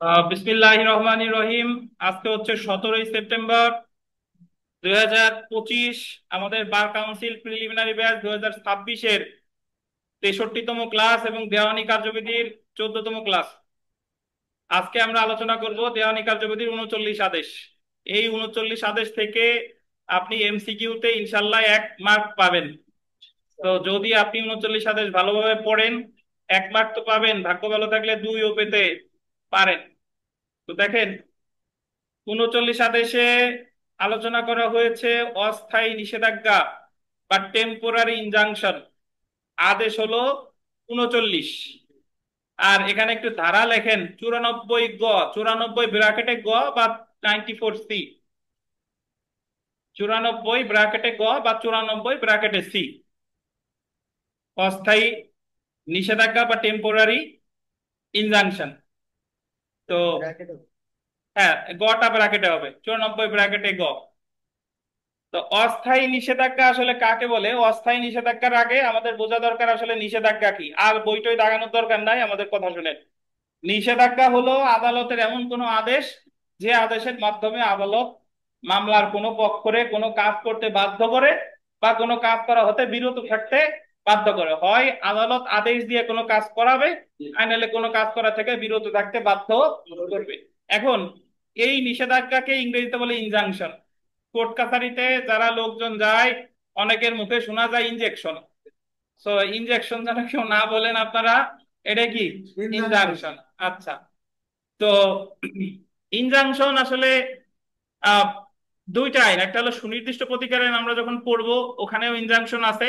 বিসমিল্লাহির রহমানির রহিম। আজকে হচ্ছে 17ই সেপ্টেম্বর 2025। আমাদের বার কাউন্সিল প্রিলিমিনারি ব্যাচ 2026-এর 63তম ক্লাস এবং দেওয়ানি কার্যবিধির 14তম ক্লাস। আজকে আমরা আলোচনা করব দেওয়ানি কার্যবিধির 39 আদেশ। এই 39 আদেশ থেকে আপনি এমসিকিউতে ইনশাল্লাহ 1 মার্ক পাবেন। তো যদি আপনি 39 আদেশ ভালোভাবে পড়েন, 1 মার্ক তো পাবেন, ভাগ্য ভালো থাকলে 2ও পেতে পারেন। তো দেখেন, 39 আদেশে আলোচনা করা হয়েছে অস্থায়ী নিষেধাজ্ঞা বা টেম্পোরারি ইনজাংশন। আদেশ হলো 39। আর এখানে একটু ধারা লেখেন, 94 গ, 94 ব্র্যাকেটে গ বা 94 সি। 94 ব্র্যাকেটে গ বা 94 ব্র্যাকেটে সি, অস্থায়ী নিষেধাজ্ঞা বা টেম্পোরারি ইনজাংশন। তো হ্যাঁ, গটা ব্র্যাকেটে হবে, 94 ব্র্যাকেটে গ। তো অস্থায়ী নিষেধাজ্ঞা আসলে কাকে বলে? অস্থায়ী নিষেধাজ্ঞার আগে আমাদের বোঝা দরকার আসলে নিষেধাজ্ঞা কি। আর বইটই দাগানোর দরকার নাই, আমাদের কথা শুনেন। নিষেধাজ্ঞা হলো আদালতের এমন কোনো আদেশ যে আদেশের মাধ্যমে আদালত মামলার কোনো পক্ষরে কোনো কাজ করতে বাধ্য করে বা কোনো কাজ করা হতে বিরত থাকতে বাধ্য করে। হয় আদালত আদেশ দিয়ে কোনো কাজ করাবে, আর নাহলে কোনো কাজ করা থেকে বিরত থাকতে বাধ্য করবে। এখন এই নিষেধাজ্ঞাকে ইংরেজিতে বলে ইনজাংশন। কোর্ট কাছারিতে যারা লোকজন যায়, অনেকের মুখে শোনা যায় ইনজেকশন। সো ইনজেকশন যেন কেউ না বলেন আপনারা, এটা কি ইনজাংশন। আচ্ছা। তো ইনজাংশন আসলে আহ দুইটা আইন, একটা হলো সুনির্দিষ্ট প্রতিকার আইন, আমরা যখন পড়বো ওখানেও ইনজাংশন আছে।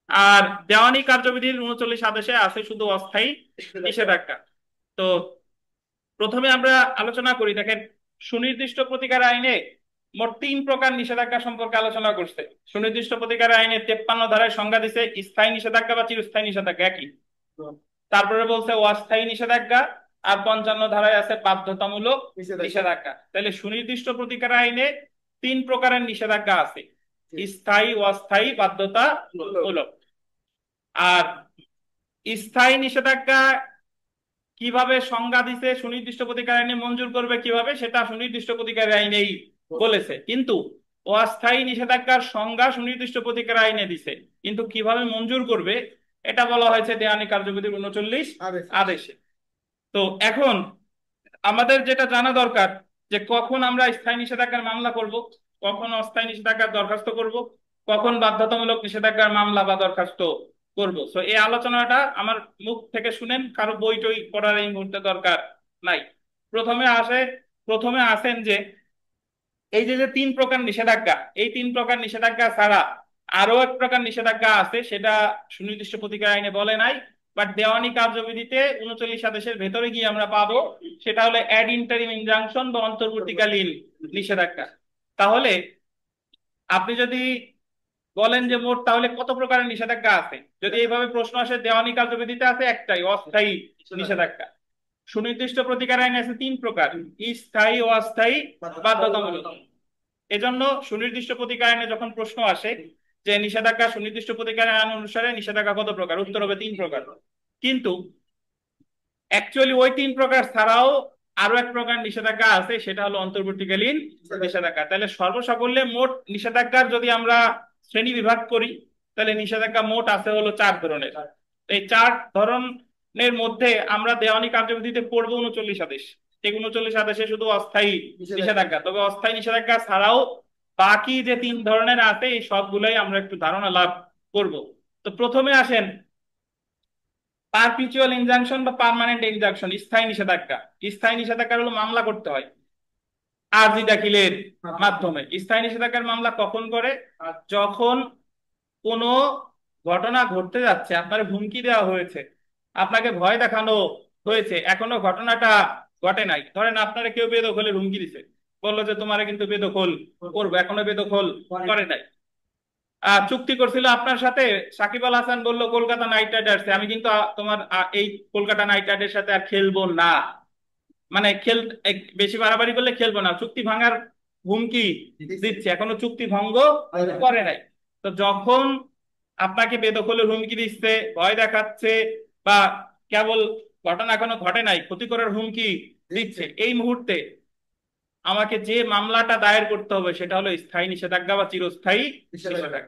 আর দেওয়ানি কার্যবিধির 39 আদেশে আছে শুধু অস্থায়ী নিষেধাজ্ঞা। তো প্রথমে আমরা আলোচনা করি, দেখেন, সুনির্দিষ্ট প্রতিকার আইনে মোট 3 প্রকার নিষেধাজ্ঞা সম্পর্কে আলোচনা করছে। সুনির্দিষ্ট প্রতিকার আইনে 53 ধারায় সংজ্ঞা দিছে স্থায়ী নিষেধাজ্ঞা বা চিরস্থায়ী নিষেধাজ্ঞা একই। তারপরে বলছে অস্থায়ী নিষেধাজ্ঞা, আর 55 ধারায় আছে বাধ্যতামূলক নিষেধাজ্ঞা। তাহলে সুনির্দিষ্ট প্রতিকার আইনে 3 প্রকারের নিষেধাজ্ঞা আছে: স্থায়ী, অস্থায়ী, বাধ্যতামূলক। আর স্থায়ী নিষেধাজ্ঞা কিভাবে সংজ্ঞা দিছে, সুনির্দিষ্ট প্রতিকার আইনে মঞ্জুর করবে কিভাবে, সেটা সুনির্দিষ্ট প্রতিকার আইনেই বলেছে। কিন্তু অস্থায়ী নিষেধাজ্ঞার সংজ্ঞা সুনির্দিষ্ট প্রতিকার আইনে দিছে, কিন্তু কিভাবে মঞ্জুর করবে এটা বলা হয়েছে দেওয়ানি কার্যবিধির 39 আদেশে। তো এখন আমাদের যেটা জানা দরকার যে কখন আমরা স্থায়ী নিষেধাজ্ঞার মামলা করব, কখন অস্থায়ী নিষেধাজ্ঞার দরখাস্ত করব, কখন বাধ্যতামূলক নিষেধাজ্ঞার মামলা বা দরখাস্ত করব। সো এই আলোচনাটা আমার মুখ থেকে শুনেন, কারো বই টই পড়ার এই মুহূর্তে দরকার নাই। প্রথমে আসে, প্রথমে আসেন যে এই যে যে 3 প্রকার নিষেধাজ্ঞা, এই 3 প্রকার নিষেধাজ্ঞা ছাড়া আরো 1 প্রকার নিষেধাজ্ঞা আছে, সেটা সুনির্দিষ্ট প্রতিকার আইনে বলে নাই, বাট দেওয়ানি কার্যবিধিতে 39 আদেশের ভেতরে গিয়ে আমরা পাবো। সেটা হলো অ্যাড ইন্টারিম ইনজাংশন বা অন্তর্বর্তীকালীন নিষেধাজ্ঞা। তাহলে আপনি যদি বলেন যে মোট তাহলে কত প্রকারের নিষেধাজ্ঞা আছে, যদি এইভাবে প্রশ্ন আসে, দেওয়ানি কার্যবিধিতে আছে একটাই, অস্থায়ী নিষেধাজ্ঞা। সুনির্দিষ্ট প্রতিকার আইনে আছে 3 প্রকার: স্থায়ী, অস্থায়ী, বাধ্যতামূলক। এজন্য সুনির্দিষ্ট প্রতিকার আইনে যখন প্রশ্ন আসে যে নিষেধাজ্ঞা সুনির্দিষ্ট প্রতিকার আইন অনুসারে নিষেধাজ্ঞা কত প্রকার, উত্তর হবে 3 প্রকার। কিন্তু অ্যাকচুয়ালি ওই 3 প্রকার ছাড়াও আরো 1 প্রকার নিষেধাজ্ঞা আছে, সেটা হলো অন্তর্বর্তীকালীন নিষেধাজ্ঞা। তাহলে সর্বসাকুল্যে মোট নিষেধাজ্ঞার যদি আমরা শ্রেণী বিভাগ করি, তাহলে নিষেধাজ্ঞা মোট আছে হলো 4 ধরনের। এই 4 ধরনের মধ্যে আমরা দেওয়ানি কার্যবিধিতে পড়বো 39 আদেশ। এই 39 আদেশে শুধু অস্থায়ী নিষেধাজ্ঞা, তবে অস্থায়ী নিষেধাজ্ঞা ছাড়াও বাকি যে 3 ধরনের আছে এই সবগুলাই আমরা একটু ধারণা লাভ করব। তো প্রথমে আসেন পারপিচুয়াল ইনজাংশন বা পার্মানেন্ট ইনজাংশন, স্থায়ী নিষেধাজ্ঞা। স্থায়ী নিষেধাজ্ঞা হলো মামলা করতে হয় আরজি দাখিলের মাধ্যমে। স্থায়ী নিষেধাজ্ঞার মামলা কখন করে? যখন কোনো ঘটনা ঘটতে যাচ্ছে, আপনার হুমকি দেওয়া হয়েছে, আপনাকে ভয় দেখানো হয়েছে, এখনো ঘটনাটা ঘটে নাই। ধরেন আপনারা কেউ বেদখলের হুমকি দিছে, বললো যে তোমারে কিন্তু বেদখল করবো, এখনো বেদখল করে নাই। চুক্তি করছিল আপনার সাথে, সাকিব আল হাসান বলল কলকাতা নাইট রাইডার্সে, আমি কিন্তু তোমার এই কলকাতা নাইট রাইডার্সের সাথে আর খেলবো না। মানে বেশি বাড়াবাড়ি করলে খেলবো না, চুক্তি ভাঙার হুমকি দিচ্ছে, এখনো চুক্তি ভঙ্গ করে নাই। তো যখন আপনাকে বেদখলের হুমকি দিচ্ছে, ভয় দেখাচ্ছে, বা কেবল ঘটনা এখনো ঘটে নাই, ক্ষতি করার হুমকি দিচ্ছে, এই মুহূর্তে আমাকে যে মামলাটা দায়ের করতে হবে সেটা হলো স্থায়ী নিষেধাজ্ঞা বা চিরস্থায়ী নিষেধাজ্ঞা।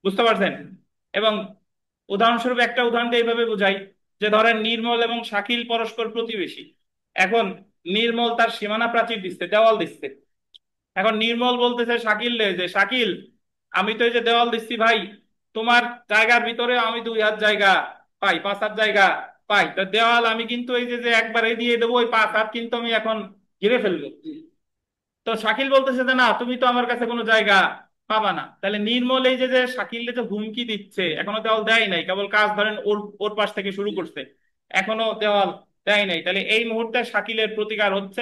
বুঝতে পারছেন? এবং উদাহরণস্বরূপ একটা উদাহরণ দিয়ে এইভাবে বোঝাই, যে ধরেন নির্মল এবং শাকিল পরস্পর প্রতিবেশী। এখন নির্মল তার সীমানা প্রাচীর দিচ্ছে, দেওয়াল দিচ্ছে। এখন নির্মল বলতেছে শাকিল রে, যে শাকিল, আমি তো এই যে দেওয়াল দিচ্ছি ভাই, তোমার জায়গার ভিতরে আমি 2 হাত জায়গা পাই, 5 হাত জায়গা পাই, তো দেওয়াল আমি কিন্তু এই যে যে একবার এই দিয়ে দেবো, ওই 5 হাত কিন্তু আমি এখন ঘিরে ফেলবো। তো শাকিল বলতেছে যে না, তুমি তো আমার কাছে কোনো জায়গা পাবা না। তাহলে নির্মল এই যে যে শাকিল যে হুমকি দিচ্ছে, এখনো দেওয়াল দেয় নাই, কেবল কাজ ধরেন ওর ওর পাশ থেকে শুরু করছে, এখনো দেওয়াল দেয় নাই, তাহলে এই মুহূর্তে শাকিলের প্রতিকার হচ্ছে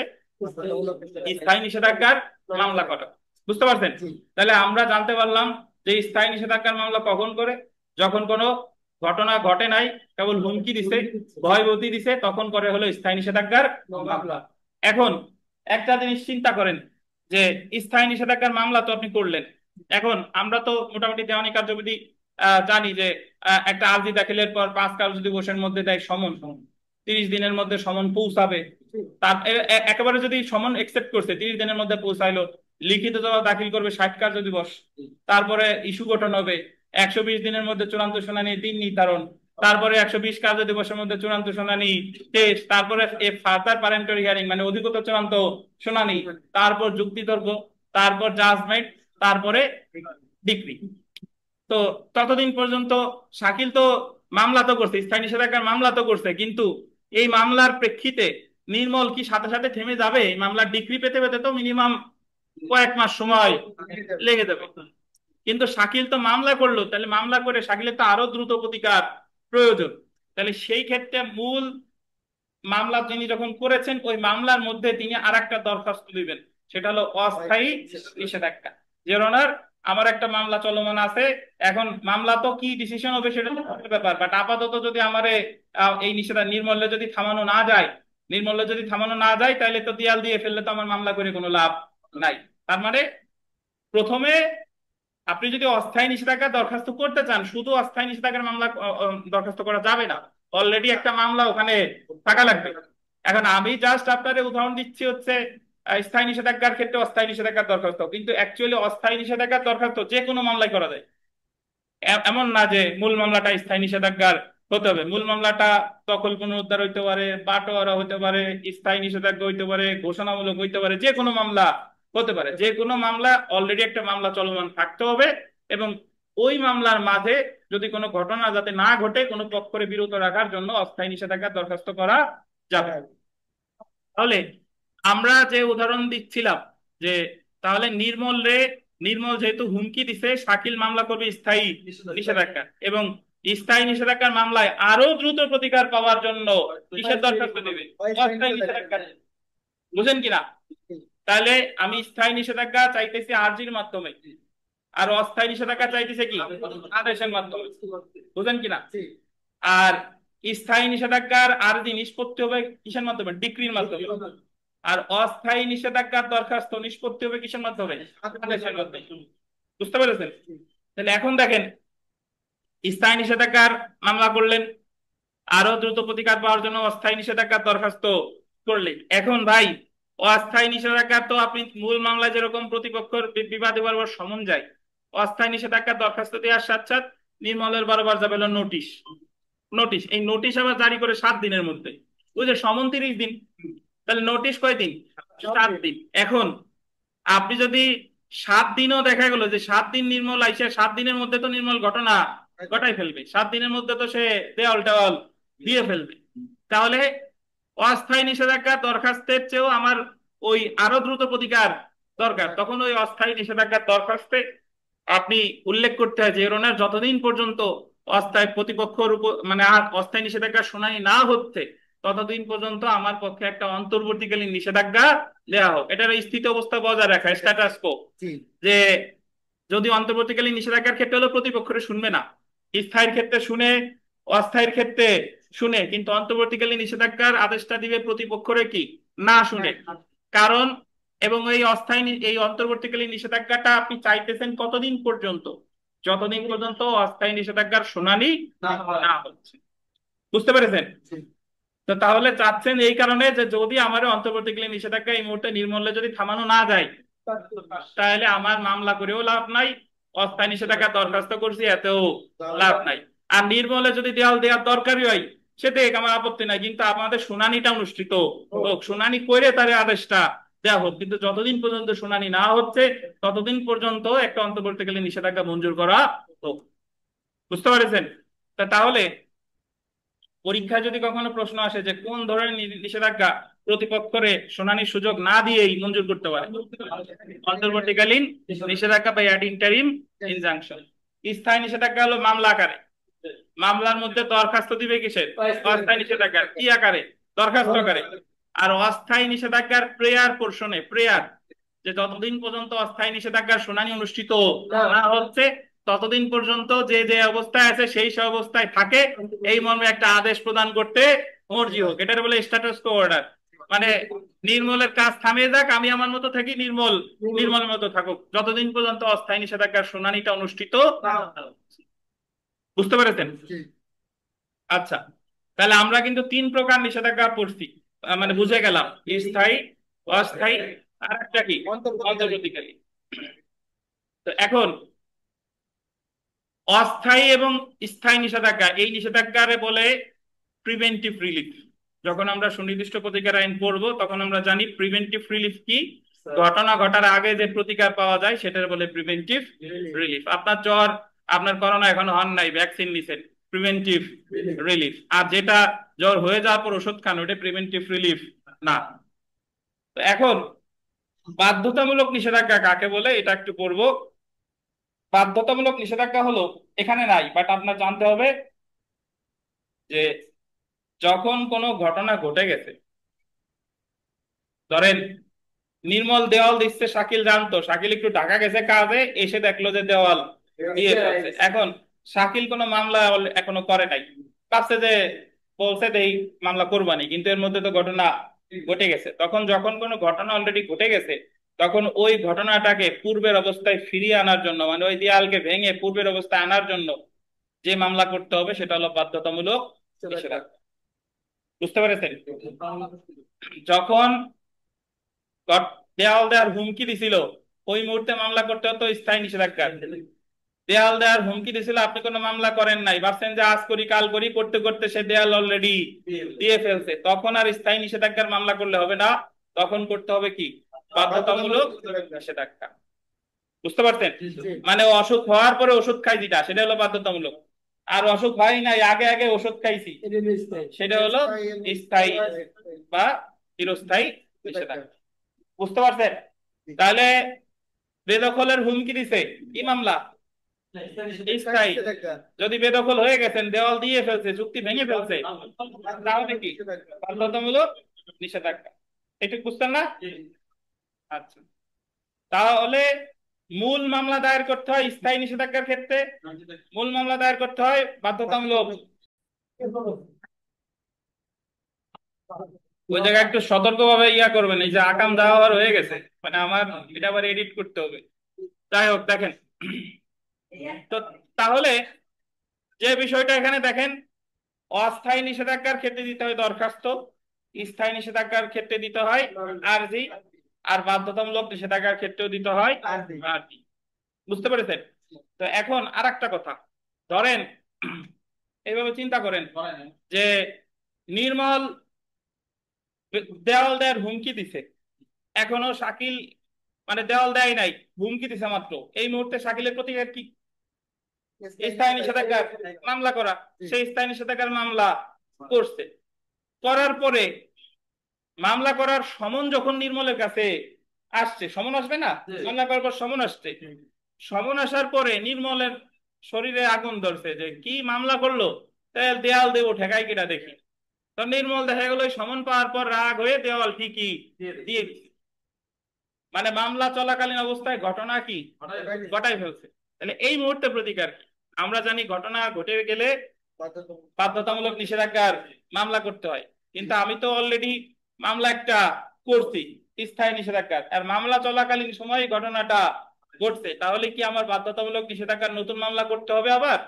স্থায়ী নিষেধাজ্ঞার মামলা করা। বুঝতে পারছেন? তাহলে আমরা জানতে পারলাম যে স্থায়ী নিষেধাজ্ঞার মামলা কখন করে, যখন কোনো ঘটনা ঘটে নাই, কেবল হুমকি দিছে, ভয়ভীতি দিছে, তখন করে হলো স্থায়ী নিষেধাজ্ঞার মামলা। এখন একটা জিনিস চিন্তা করেন, যে স্থায়ী নিষেধাজ্ঞার মামলা তো আপনি করলেন, এখন আমরা তো মোটামুটি দেওয়ানি কার্যবিধি জানি যে একটা আর্জি দাখিলের পর 5 কার্যদিবসের মধ্যে দেয় সমন, 30 দিনের মধ্যে সমন পৌঁছাবে। তার একেবারে যদি সমন একসেপ্ট করছে 30 দিনের মধ্যে পৌঁছাইলো, লিখিত জবাব দাখিল করবে 60 কার্যদিবস, তারপরে ইস্যু গঠন হবে, 120 দিনের মধ্যে চূড়ান্ত শুনানি দিন নির্ধারণ, তারপরে 120 কার্যদিবসের মধ্যে চূড়ান্ত শুনানি শেষ, তারপরে ফার্দার প্যারেন্টারি হিয়ারিং মানে অধিকতর চূড়ান্ত শুনানি, তারপর যুক্তিতর্ক, তারপর জাজমেন্ট, তারপরে ডিক্রি। তো ততদিন পর্যন্ত শাকিল তো মামলা তো করছে, স্থায়ী নিষেধাজ্ঞার মামলা তো করছে, কিন্তু এই মামলার প্রেক্ষিতে নির্মল কি সাথে সাথে থেমে যাবে? এই মামলার ডিক্রি পেতে পেতে তো মিনিমাম কয়েক মাস সময় লেগে যাবে। কিন্তু শাকিল তো মামলা করলো, তাহলে মামলা করে শাকিলের তো আরো দ্রুত প্রতিকার প্রয়োজন। তাহলে সেই ক্ষেত্রে মূল মামলা তিনি যখন করেছেন, ওই মামলার মধ্যে তিনি আর একটা দরখাস্ত দিবেন, সেটা হলো অস্থায়ী নিষেধাজ্ঞা। যে অনার, আমার একটা মামলা চলমান আছে, এখন মামলা তো কি ডিসিশন হবে সেটা তো পরের ব্যাপার, বাট আপাতত যদি আমারে এই নিষেধাজ্ঞা নির্মূল্যে যদি থামানো না যায়, নির্মূল্যে যদি থামানো না যায়, তাহলে তো দেয়াল দিয়ে ফেললে তো আমার মামলা করে কোনো লাভ নাই। তার মানে প্রথমে আপনি যদি অস্থায়ী নিষেধাজ্ঞা দরখাস্ত করতে চান, শুধু অস্থায়ী নিষেধাজ্ঞার মামলা দরখাস্ত করা যাবে না, অলরেডি একটা মামলা ওখানে থাকা লাগবে। এখন আমি জাস্ট আপনার উদাহরণ দিচ্ছি হচ্ছে স্থায়ী নিষেধাজ্ঞার ক্ষেত্রে অস্থায়ী নিষেধাজ্ঞার দরখাস্ত, কিন্তু অ্যাকচুয়ালি অস্থায়ী নিষেধাজ্ঞার দরখাস্ত যে কোনো মামলায় করা যায়। এমন না যে মূল মামলাটা স্থায়ী নিষেধাজ্ঞার হতে হবে, মূল মামলাটা দখল পুনরুদ্ধার হইতে পারে, বাটোয়ারা হইতে পারে, স্থায়ী নিষেধাজ্ঞা হইতে পারে, ঘোষণামূলক হইতে পারে, যে কোনো মামলা হতে পারে। যে কোনো মামলা অলরেডি একটা মামলা চলমান থাকতে হবে, এবং ওই মামলার মাঝে যদি কোনো ঘটনা যাতে না ঘটে, কোনো পক্ষকে বিরত রাখার জন্য অস্থায়ী নিষেধাজ্ঞার দরখাস্ত করা যাবে। তাহলে আমরা যে উদাহরণ দিচ্ছিলাম, যে তাহলে নির্মল যেহেতু হুমকি দিছে, শাকিল মামলা করবে স্থায়ী নিষেধাজ্ঞা, এবং স্থায়ী নিষেধাজ্ঞার মামলায় আরো দ্রুত প্রতিকার পাওয়ার জন্য কিসের দরখাস্ত দেবে? অস্থায়ী নিষেধাজ্ঞা। বুঝেন কিনা? তাহলে আমি স্থায়ী নিষেধাজ্ঞা চাইতেছি আর্জির মাধ্যমে, আর অস্থায়ী নিষেধাজ্ঞা চাইতেছে কি? আদেশের মাধ্যমে। বুঝেন কিনা? আর স্থায়ী নিষেধাজ্ঞার আর্জি নিষ্পত্তি হবে কিসের মাধ্যমে? ডিক্রির মাধ্যমে। আর অস্থায়ী নিষেধাজ্ঞার দরখাস্ত নিষ্পত্তি হবে কিসের মাধ্যমে? আদেশের মাধ্যমে। বুঝতে পেরেছেন? তাহলে এখন দেখেন, স্থায়ী নিষেধাজ্ঞার মামলা করলেন, আরো দ্রুত প্রতিকার পাওয়ার জন্য অস্থায়ী নিষেধাজ্ঞার দরখাস্ত করলেন। এখন ভাই, অস্থায়ী নিষেধাজ্ঞা তো আপনি মূল মামলায় যেরকম প্রতিপক্ষের বিবাদী বরাবর সমন যায়, অস্থায়ী নিষেধাজ্ঞার দরখাস্ত দেওয়ার সাথে সাথে নির্মলের বারবার যাবে হলো নোটিশ। নোটিশ, এই নোটিশ আবার জারি করে 7 দিনের মধ্যে। ওই যে সমন 30 দিন, তাহলে নোটিশ কয়দিন? 7 দিন। এখন আপনি যদি 7 দিনও দেখা গেল যে 7 দিন নির্মল আইসে, 7 দিনের মধ্যে তো নির্মল ঘটনা ঘটাই ফেলবে, 7 দিনের মধ্যে তো সে দেওয়াল টেওয়াল দিয়ে ফেলবে, তাহলে অস্থায়ী নিষেধাজ্ঞা দরখাস্তের চেয়েও আমার ওই আরো দ্রুত প্রতিকার দরকার। তখন ওই অস্থায়ী নিষেধাজ্ঞার দরখাস্তে আপনি উল্লেখ করতে হয় যে এরনের যতদিন পর্যন্ত অস্থায়ী প্রতিপক্ষের উপর মানে অস্থায়ী নিষেধাজ্ঞা শুনানি না হচ্ছে, ততদিন পর্যন্ত আমার পক্ষে একটা অন্তর্বর্তীকালীন নিষেধাজ্ঞা দেওয়া হোক। এটার স্থিতি অবস্থা বজায় রাখা, স্ট্যাটাস কো। যে যদি অন্তর্বর্তীকালীন নিষেধাজ্ঞার ক্ষেত্রে হলো প্রতিপক্ষের শুনবে না, স্থায়ীর ক্ষেত্রে শুনে, অস্থায়ীর ক্ষেত্রে শুনে, কিন্তু অন্তর্বর্তীকালীন নিষেধাজ্ঞার আদেশটা দিবে প্রতিপক্ষরে কি না শুনে। কারণ এবং এই অন্তর্বর্তীকালীন নিষেধাজ্ঞাটা আপনি চাইতেছেন কতদিন পর্যন্ত? যতদিন পর্যন্ত অস্থায়ী নিষেধাজ্ঞার শুনানি না হচ্ছে। বুঝতে পেরেছেন? তো তাহলে চাচ্ছেন এই কারণে যে যদি আমার অন্তর্বর্তীকালীন নিষেধাজ্ঞা এই মুহূর্তে নির্মূলে যদি থামানো না যায়, তাহলে আমার মামলা করেও লাভ নাই, অস্থায়ী নিষেধাজ্ঞা দরখাস্ত করছি এতেও লাভ নাই। আর নির্মলে যদি দেওয়াল দেওয়ার দরকারই হয় সেটা আমার আপত্তি নাই, কিন্তু আমাদের শুনানিটা অনুষ্ঠিত হোক, শুনানি করে তার আদেশটা দেওয়া হোক। কিন্তু যতদিন পর্যন্ত শুনানি না হচ্ছে ততদিন পর্যন্ত একটা অন্তর্বর্তীকালীন নিষেধাজ্ঞা মঞ্জুর করা হোক। বুঝতে পেরেছেন? তাহলে পরীক্ষায় যদি কখনো প্রশ্ন আসে যে কোন ধরনের নিষেধাজ্ঞা প্রতিপক্ষরে শুনানির সুযোগ না দিয়েই মঞ্জুর করতে পারে, অন্তর্বর্তীকালীন নিষেধাজ্ঞা বা অ্যাড ইন্টারিম ইনজাংশন। স্থায়ী নিষেধাজ্ঞা হলো মামলা আকারে, মামলার মধ্যে দরখাস্ত দিবে কিসের? অস্থায়ী নিষেধাজ্ঞার। কি আকারে? দরখাস্ত আকারে। আর অস্থায়ী নিষেধাজ্ঞার প্রেয়ার পোর্শনে, প্রেয়ার, যে যতদিন পর্যন্ত অস্থায়ী নিষেধাজ্ঞার শুনানি অনুষ্ঠিত না হচ্ছে ততদিন পর্যন্ত যে যে অবস্থায় আছে সেই সব অবস্থায় থাকে, এই মর্মে একটা আদেশ প্রদান করতে মর্জি হোক। এটার বলে স্ট্যাটাস কো অর্ডার। মানে নির্মলের কাজ থামিয়ে যাক, আমি আমার মতো থাকি, নির্মল নির্মলের মতো থাকুক, যতদিন পর্যন্ত অস্থায়ী নিষেধাজ্ঞার শুনানিটা অনুষ্ঠিত। বুঝতে পেরেছেন? আচ্ছা, তাহলে আমরা কিন্তু তিন প্রকার নিষেধাজ্ঞা পড়ছি, মানে বুঝে গেলাম, স্থায়ী, অস্থায়ী, আর একটা কি? অন্তর্বর্তীকালীন। তো এখন অস্থায়ী এবং স্থায়ী নিষেধাজ্ঞা, এই নিষেধাজ্ঞারে বলে প্রিভেন্টিভ রিলিফ। যখন আমরা সুনির্দিষ্ট প্রতিকার আইন পড়বো তখন আমরা জানি প্রিভেন্টিভ রিলিফ কি। ঘটনা ঘটার আগে যে প্রতিকার পাওয়া যায় সেটার বলে প্রিভেন্টিভ রিলিফ। আপনার জ্বর, আপনার করোনা এখনো হন নাই, ভ্যাকসিন নিছেন, প্রিভেন্টিভ রিলিফ। আর যেটা জ্বর হয়ে যাওয়ার পর ওষুধ খান, ওটা প্রিভেন্টিভ রিলিফ না। তো এখন বাধ্যতামূলক নিষেধাজ্ঞা কাকে বলে এটা একটু পড়বো। বাধ্যতামূলক নিষেধাজ্ঞা হলো, এখানে নাই বাট আপনার জানতে হবে যে যখন কোনো ঘটনা ঘটে গেছে, ধরেন নির্মল দেওয়াল দিচ্ছে, শাকিল জানতো, শাকিল একটু ঢাকা গেছে কাজে, এসে দেখলো যে দেওয়াল দিয়ে ফেলছে। এখন শাকিল কোনো মামলা এখনো করে নাই, ভাবছে যে বলছে দেই মামলা করবানি, কিন্তু এর মধ্যে তো ঘটনা ঘটে গেছে। তখন যখন কোনো ঘটনা অলরেডি ঘটে গেছে তখন ওই ঘটনাটাকে পূর্বের অবস্থায় ফিরিয়ে আনার জন্য, মানে ওই দেয়ালকে ভেঙে পূর্বের অবস্থায় আনার জন্য যে মামলা করতে হবে সেটা হলো বাধ্যতামূলক নিষেধাজ্ঞা। বুঝতে পেরেছেন? যখন দেয়াল দেওয়ার হুমকি দিছিল ওই মুহূর্তে মামলা করতে হতো স্থায়ী নিষেধাজ্ঞা। দেয়াল দেওয়ার হুমকি দিছিল, আপনি কোনো মামলা করেন নাই, ভাবছেন যে আজ করি কাল করি, করতে করতে সে দেয়াল অলরেডি দিয়ে ফেলছে, তখন আর স্থায়ী নিষেধাজ্ঞার মামলা করলে হবে না, তখন করতে হবে কি? বাধ্যতামূলক নিষেধাজ্ঞা। বুঝতে পারছেন? মানে অসুখ হওয়ার পরে ওষুধ খাই যেটা, সেটা হলো বাধ্যতামূলক। আর অসুখ হয় নাই, আগে আগে ওষুধ খাইছি, সেটা হলো স্থায়ী বা চিরস্থায়ী নিষেধাজ্ঞা। বুঝতে পারছেন? তাহলে বেদখলের হুমকি দিছে, কি মামলা? স্থায়ী। যদি বেদখল হয়ে গেছেন, দেওয়াল দিয়ে ফেলছে, চুক্তি ভেঙে ফেলছে, তাহলে কি? বাধ্যতামূলক নিষেধাজ্ঞা। এটুকু বুঝছেন না? আচ্ছা, তাহলে মূল মামলা দায়ের করতে হয় স্থায়ী নিষেধাজ্ঞার ক্ষেত্রে, মূল মামলা দায়ের করতে হয় বাধ্যতামূলক। ওই জায়গায় একটু সতর্কভাবে ইয়া করবেন, এই যে আকাম দাওয়ার হয়ে গেছে, মানে আমার এটা আবার এডিট করতে হবে। যাই হোক, দেখেন তো, তাহলে যে বিষয়টা এখানে দেখেন, অস্থায়ী নিষেধাজ্ঞার ক্ষেত্রে দিতে হয় দরখাস্ত, স্থায়ী নিষেধাজ্ঞার ক্ষেত্রে দিতে হয় আরজি, আর বাধ্যতামূলক নিষেধাজ্ঞার ক্ষেত্রেও দিতে হয় আরজি। বুঝতে পেরেছেন? তো এখন আর একটা কথা, ধরেন এইভাবে চিন্তা করেন যে নির্মল দেওয়াল দেওয়ার হুমকি দিছে, এখনো শাকিল মানে দেওয়াল দেয় নাই, হুমকি দিছে মাত্র, এই মুহূর্তে শাকিলের প্রতিকার কি? স্থায়ী নিষেধাজ্ঞার মামলা করা। সেই স্থায়ী নিষেধাজ্ঞার মামলা করছে, করার পরে মামলা করার সমন যখন নির্মলের কাছে আসছে, সমন আসবে না? মামলা করার পর সমন আসছে, সমন আসার পরে নির্মলের শরীরে আগুন ধরছে, যে কি মামলা করলো, দেয়াল দেবো ঠেকাই কিনা দেখি। তো নির্মল দেখা গেল সমন পাওয়ার পর রাগ হয়ে দেওয়াল ঠিকই দিয়ে দিচ্ছে, মানে মামলা চলাকালীন অবস্থায় ঘটনা কি ঘটাই ফেলছে। তাহলে এই মুহূর্তে প্রতিকার কি? আমরা জানি ঘটনা ঘটে গেলে বাধ্যতামূলক নিষেধাজ্ঞার মামলা করতে হয়, কিন্তু আমি তো অলরেডি মামলা একটা করছি স্থায়ী নিষেধাজ্ঞার, আর মামলা চলাকালীন সময় ঘটনাটা ঘটছে, তাহলে কি আমার বাধ্যতামূলক নিষেধাজ্ঞার নতুন মামলা করতে হবে আবার,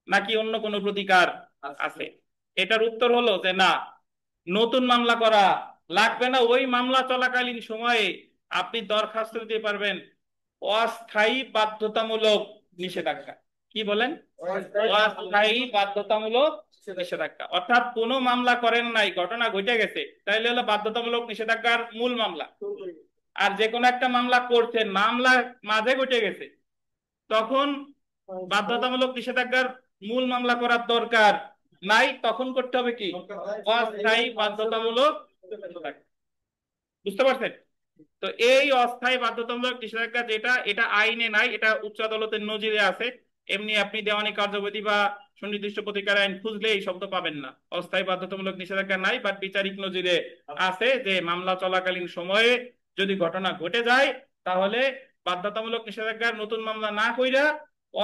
নাকি অন্য কোনো প্রতিকার আছে? এটার উত্তর হলো যে না, নতুন মামলা করা লাগবে না, ওই মামলা চলাকালীন সময়ে আপনি দরখাস্ত দিতে পারবেন অস্থায়ী বাধ্যতামূলক নিষেধাজ্ঞা। কি বলেন? অস্থায়ী বাধ্যতামূলক নিষেধাজ্ঞা, অর্থাৎ কোনো মামলা করেন নাই, ঘটনা ঘটে গেছে, তাইলে হলো বাধ্যতামূলক নিষেধাজ্ঞার মূল মামলা। আর যে কোনো একটা মামলা করছেন, মামলা মাঝে ঘটে গেছে, তখন বাধ্যতামূলক নিষেধাজ্ঞার মূল মামলা করার দরকার নাই, তখন করতে হবে কি? অস্থায়ী বাধ্যতামূলক নিষেধাজ্ঞা। বুঝতে পারছেন? তো এই অস্থায়ী বাধ্যতামূলক নিষেধাজ্ঞা যেটা, এটা আইনে নাই, এটা উচ্চ আদালতের নজিরে আছে। এমনি আপনি দেওয়ানি কার্যবিধি বা সুনির্দিষ্ট প্রতিকার আইন খুঁজলে এই শব্দ পাবেন না। অস্থায়ী বাধ্যতামূলক নিষেধাজ্ঞা নাই, বাট বিচারিক নজিরে আছে যে মামলা চলাকালীন সময়ে যদি ঘটনা ঘটে যায়, তাহলে বাধ্যতামূলক নিষেধাজ্ঞার নতুন মামলা না কইরা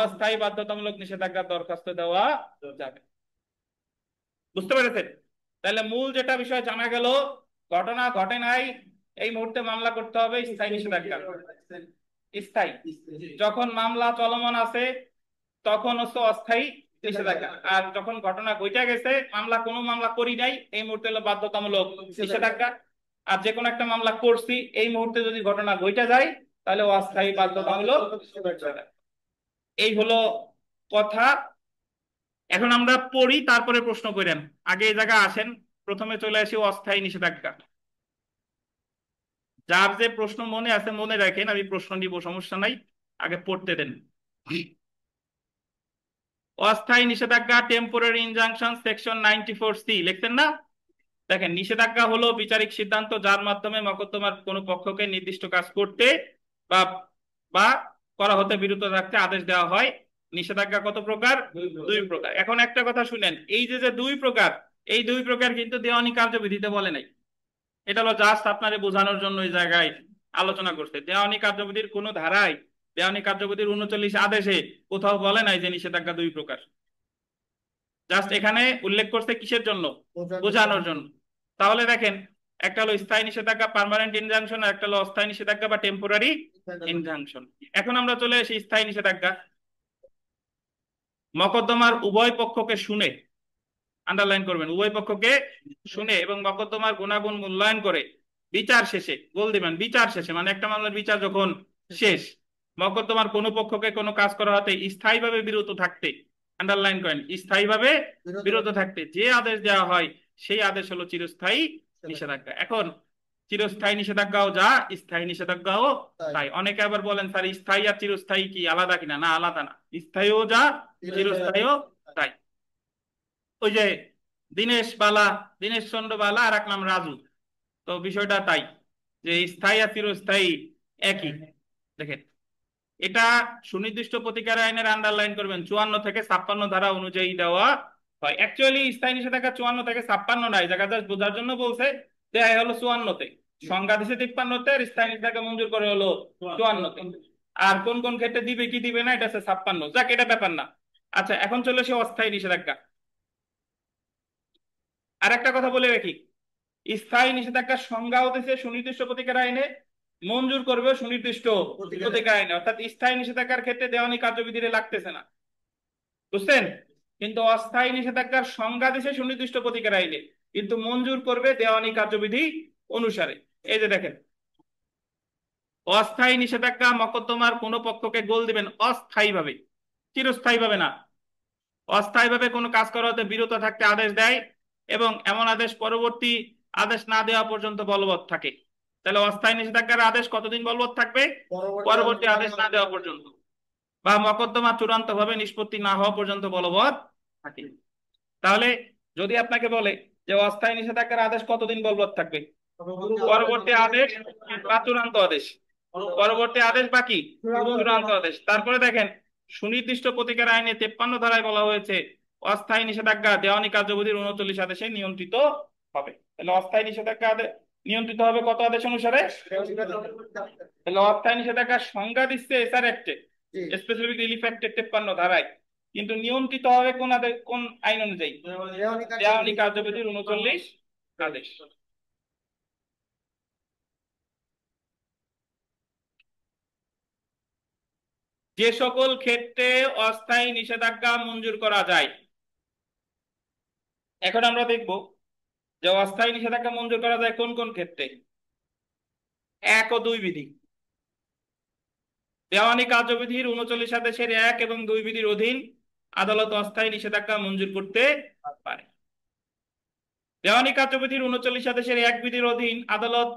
অস্থায়ী বাধ্যতামূলক নিষেধাজ্ঞার দরখাস্ত দেওয়া যাবে। বুঝতে পেরেছেন? তাহলে মূল যেটা বিষয় জানা গেল, ঘটনা ঘটে নাই, এই মুহূর্তে মামলা করতে হবে স্থায়ী নিষেধাজ্ঞা। স্থায়ী, যখন মামলা চলমান আছে তখন হচ্ছে অস্থায়ী নিষেধাজ্ঞা। আর যখন ঘটনা ঘটে গেছে, মামলা কোনো মামলা করি নাই, এই মুহূর্তে হলো বাধ্যতামূলক নিষেধাজ্ঞা। আর যে কোনো একটা মামলা করছি, এই মুহূর্তে যদি ঘটনা ঘটে যায়, তাহলে অস্থায়ী বাধ্যতামূলক নিষেধাজ্ঞা। এই হলো কথা। এখন আমরা পড়ি, তারপরে প্রশ্ন করেন। আগে এই জায়গা আসেন, প্রথমে চলে আসি অস্থায়ী নিষেধাজ্ঞা। যার যে প্রশ্ন মনে আছে মনে রাখেন, আমি প্রশ্ন নিব, সমস্যা নাই, আগে পড়তে দেন। অস্থায়ী নিষেধাজ্ঞা, টেম্পোরারি ইনজাংশন, সেকশন 94C লিখতেন না? দেখেন, নিষেধাজ্ঞা হলো বিচারিক সিদ্ধান্ত যার মাধ্যমে মকদ্দমার কোনো পক্ষকে নির্দিষ্ট কাজ করতে বা বা করা হতে বিরত থাকতে আদেশ দেওয়া হয়। নিষেধাজ্ঞা কত প্রকার? দুই প্রকার। এখন একটা কথা শুনেন, এই যে যে দুই প্রকার, এই দুই প্রকার কিন্তু দেওয়ানি কার্যবিধিতে বলে নাই। এটা হলো জাস্ট আপনারে বোঝানোর জন্য এই জায়গায় আলোচনা করতে। দেওয়ানি কার্যবিধির কোন ধারায়, দেওয়ানি কার্যবিধির 39 আদেশে কোথাও বলে নাই যে নিষেধাজ্ঞা দুই প্রকার। জাস্ট এখানে উল্লেখ করছে কিসের জন্য? বোঝানোর জন্য। তাহলে দেখেন, একটা হলো স্থায়ী নিষেধাজ্ঞা পার্মানেন্ট ইনজাংশন, আর একটা হলো অস্থায়ী নিষেধাজ্ঞা বা টেম্পোরারি ইনজাংশন। এখন আমরা চলে আসি স্থায়ী নিষেধাজ্ঞা। মকদ্দমার উভয় পক্ষকে শুনে, আন্ডারলাইন করবেন, উভয় পক্ষকে শুনে এবং মকদ্দমার গুণাগুণ মূল্যায়ন করে বিচার শেষে, গোল দিবেন, বিচার শেষে মানে একটা মামলার বিচার যখন শেষ, মকদ্দমার কোনো পক্ষকে কোনো কাজ করা হতে স্থায়ীভাবে বিরত থাকতে, আন্ডারলাইন করেন, স্থায়ীভাবে বিরত থাকতে যে আদেশ দেওয়া হয়, সেই আদেশ হলো চিরস্থায়ী নিষেধাজ্ঞা। এখন চিরস্থায়ী নিষেধাজ্ঞাও যা, স্থায়ী নিষেধাজ্ঞাও তাই। অনেকে আবার বলেন স্যার স্থায়ী আর চিরস্থায়ী কি আলাদা কিনা? না, আলাদা না, স্থায়ীও যা, চিরস্থায়ীও তাই। ওই যে দীনেশ বালা, দীনেশ চন্দ্র বালা আর এক নাম রাজু, তো বিষয়টা তাই, যে স্থায়ী আর চিরস্থায়ী একই। দেখেন, এটা সুনির্দিষ্ট প্রতিকার আইনের আন্ডারলাইন করবেন 54 থেকে 56 ধারা অনুযায়ী দেওয়া হয়। অ্যাকচুয়ালি স্থায়ী নিষেধাজ্ঞা 54 থেকে 56 নাই, জায়গা জাস্ট বোঝার জন্য বলছে, দেয় হলো 54-তে, সংজ্ঞা দিছে 53-তে, আর স্থায়ী নিষেধাজ্ঞা মঞ্জুর করে হলো 54-তে। আর কোন কোন ক্ষেত্রে দিবে কি দিবে না এটা আছে 56, যাক এটা ব্যাপার না। আচ্ছা, এখন চলে আসে অস্থায়ী নিষেধাজ্ঞা। আর একটা কথা বলে রাখি, স্থায়ী নিষেধাজ্ঞার সংজ্ঞাও দিয়েছে সুনির্দিষ্ট প্রতিকার আইনে, মঞ্জুর করবে সুনির্দিষ্ট প্রতিকার আইনে, অর্থাৎ স্থায়ী নিষেধাজ্ঞার ক্ষেত্রে দেওয়ানি কার্যবিধিরে লাগতেছে না। বুঝছেন? কিন্তু অস্থায়ী নিষেধাজ্ঞার সংজ্ঞা দিয়েছে সুনির্দিষ্ট প্রতিকার আইনে, কিন্তু মঞ্জুর করবে দেওয়ানি কার্যবিধি অনুসারে। এই যে দেখেন, অস্থায়ী নিষেধাজ্ঞা মকদ্দমার কোনো পক্ষকে গোল দিবেন অস্থায়ীভাবে, চিরস্থায়ীভাবে না, অস্থায়ীভাবে কোনো কাজ করা হতে বিরত থাকতে আদেশ দেয় এবং এমন আদেশ পরবর্তী আদেশ না দেওয়া পর্যন্ত বলবৎ থাকে। তাহলে অস্থায়ী নিষেধাজ্ঞার আদেশ কতদিন বলবৎ থাকবে? পরবর্তী আদেশ না দেওয়া পর্যন্ত, বা মকদ্দমা চূড়ান্ত ভাবে নিষ্পত্তি না হওয়া পর্যন্ত বলবৎ থাকে। তাহলে যদি আপনাকে বলে যে অস্থায়ী নিষেধাজ্ঞার আদেশ কতদিন বলবৎ থাকবে? পরবর্তী আদেশ বা চূড়ান্ত আদেশ, পরবর্তী আদেশ বাকি চূড়ান্ত আদেশ। তারপরে দেখেন, সুনির্দিষ্ট প্রতিকার আইনে 53 ধারায় বলা হয়েছে অস্থায়ী নিষেধাজ্ঞা দেওয়ানি কার্যবিধির 39 আদেশে নিয়ন্ত্রিত হবে। তাহলে অস্থায়ী নিষেধাজ্ঞা নিয়ন্ত্রিত হবে কত আদেশ অনুসারে? তাহলে অস্থায়ী নিষেধাজ্ঞার সংজ্ঞা দিচ্ছে এসআর অ্যাক্টে, স্পেসিফিক রিলিফ অ্যাক্টে 53 ধারায়, কিন্তু নিয়ন্ত্রিত হবে কোন আদেশ, কোন আইন অনুযায়ী? দেওয়ানি কার্যবিধির 39 আদেশ। যে সকল ক্ষেত্রে অস্থায়ী নিষেধাজ্ঞা মঞ্জুর করা যায়, এখন আমরা দেখব যে অস্থায়ী নিষেধাজ্ঞা মঞ্জুর করা যায় কোন কোন ক্ষেত্রে? 1 ও 2 বিধি। দেওয়ানি কার্যবিধির 39 1 এবং 2 বিধির অধীন আদালত অস্থায়ী নিষেধাজ্ঞা মঞ্জুর করতে পারে। দেওয়ানি কার্যবিধির 39 1 বিধির অধীন আদালত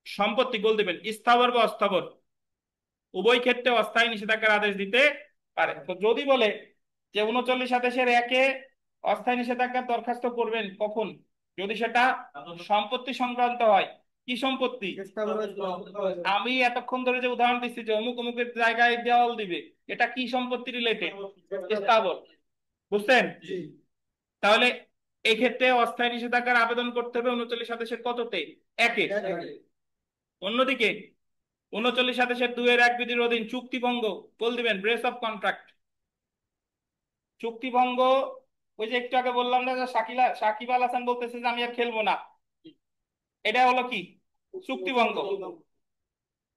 সম্পত্তি গোল দিবেন স্থাবর বা অস্থাবর উভয় ক্ষেত্রে অস্থায়ী নিষেধাজ্ঞার আদেশ দিতে পারে। তো যদি বলে যে 39 অস্থায়ী নিষেধাজ্ঞার দরখাস্ত করবেন কখন? যদি সেটা সম্পত্তি সংক্রান্ত হয়। কি সম্পত্তি? আমি এতক্ষণ ধরে যে উদাহরণ দিচ্ছি যে অমুক অমুকের জায়গায় দেওয়াল দিবে, এটা কি সম্পত্তি রিলেটেড? স্থাবর। বুঝছেন? তাহলে এই ক্ষেত্রে অস্থায়ী নিষেধাজ্ঞার আবেদন করতে হবে 39 কততে? 1-এ। অন্যদিকে 39 2 বিধির অধীন চুক্তিভঙ্গ বল দিবেন ব্রেস অফ কন্ট্রাক্ট। চুক্তিভঙ্গ, ওই যে একটু আগে বললাম না যে সাকিব আল হাসান বলতেছে যে আমি আর খেলবো না, এটা হলো কি? চুক্তিভঙ্গ।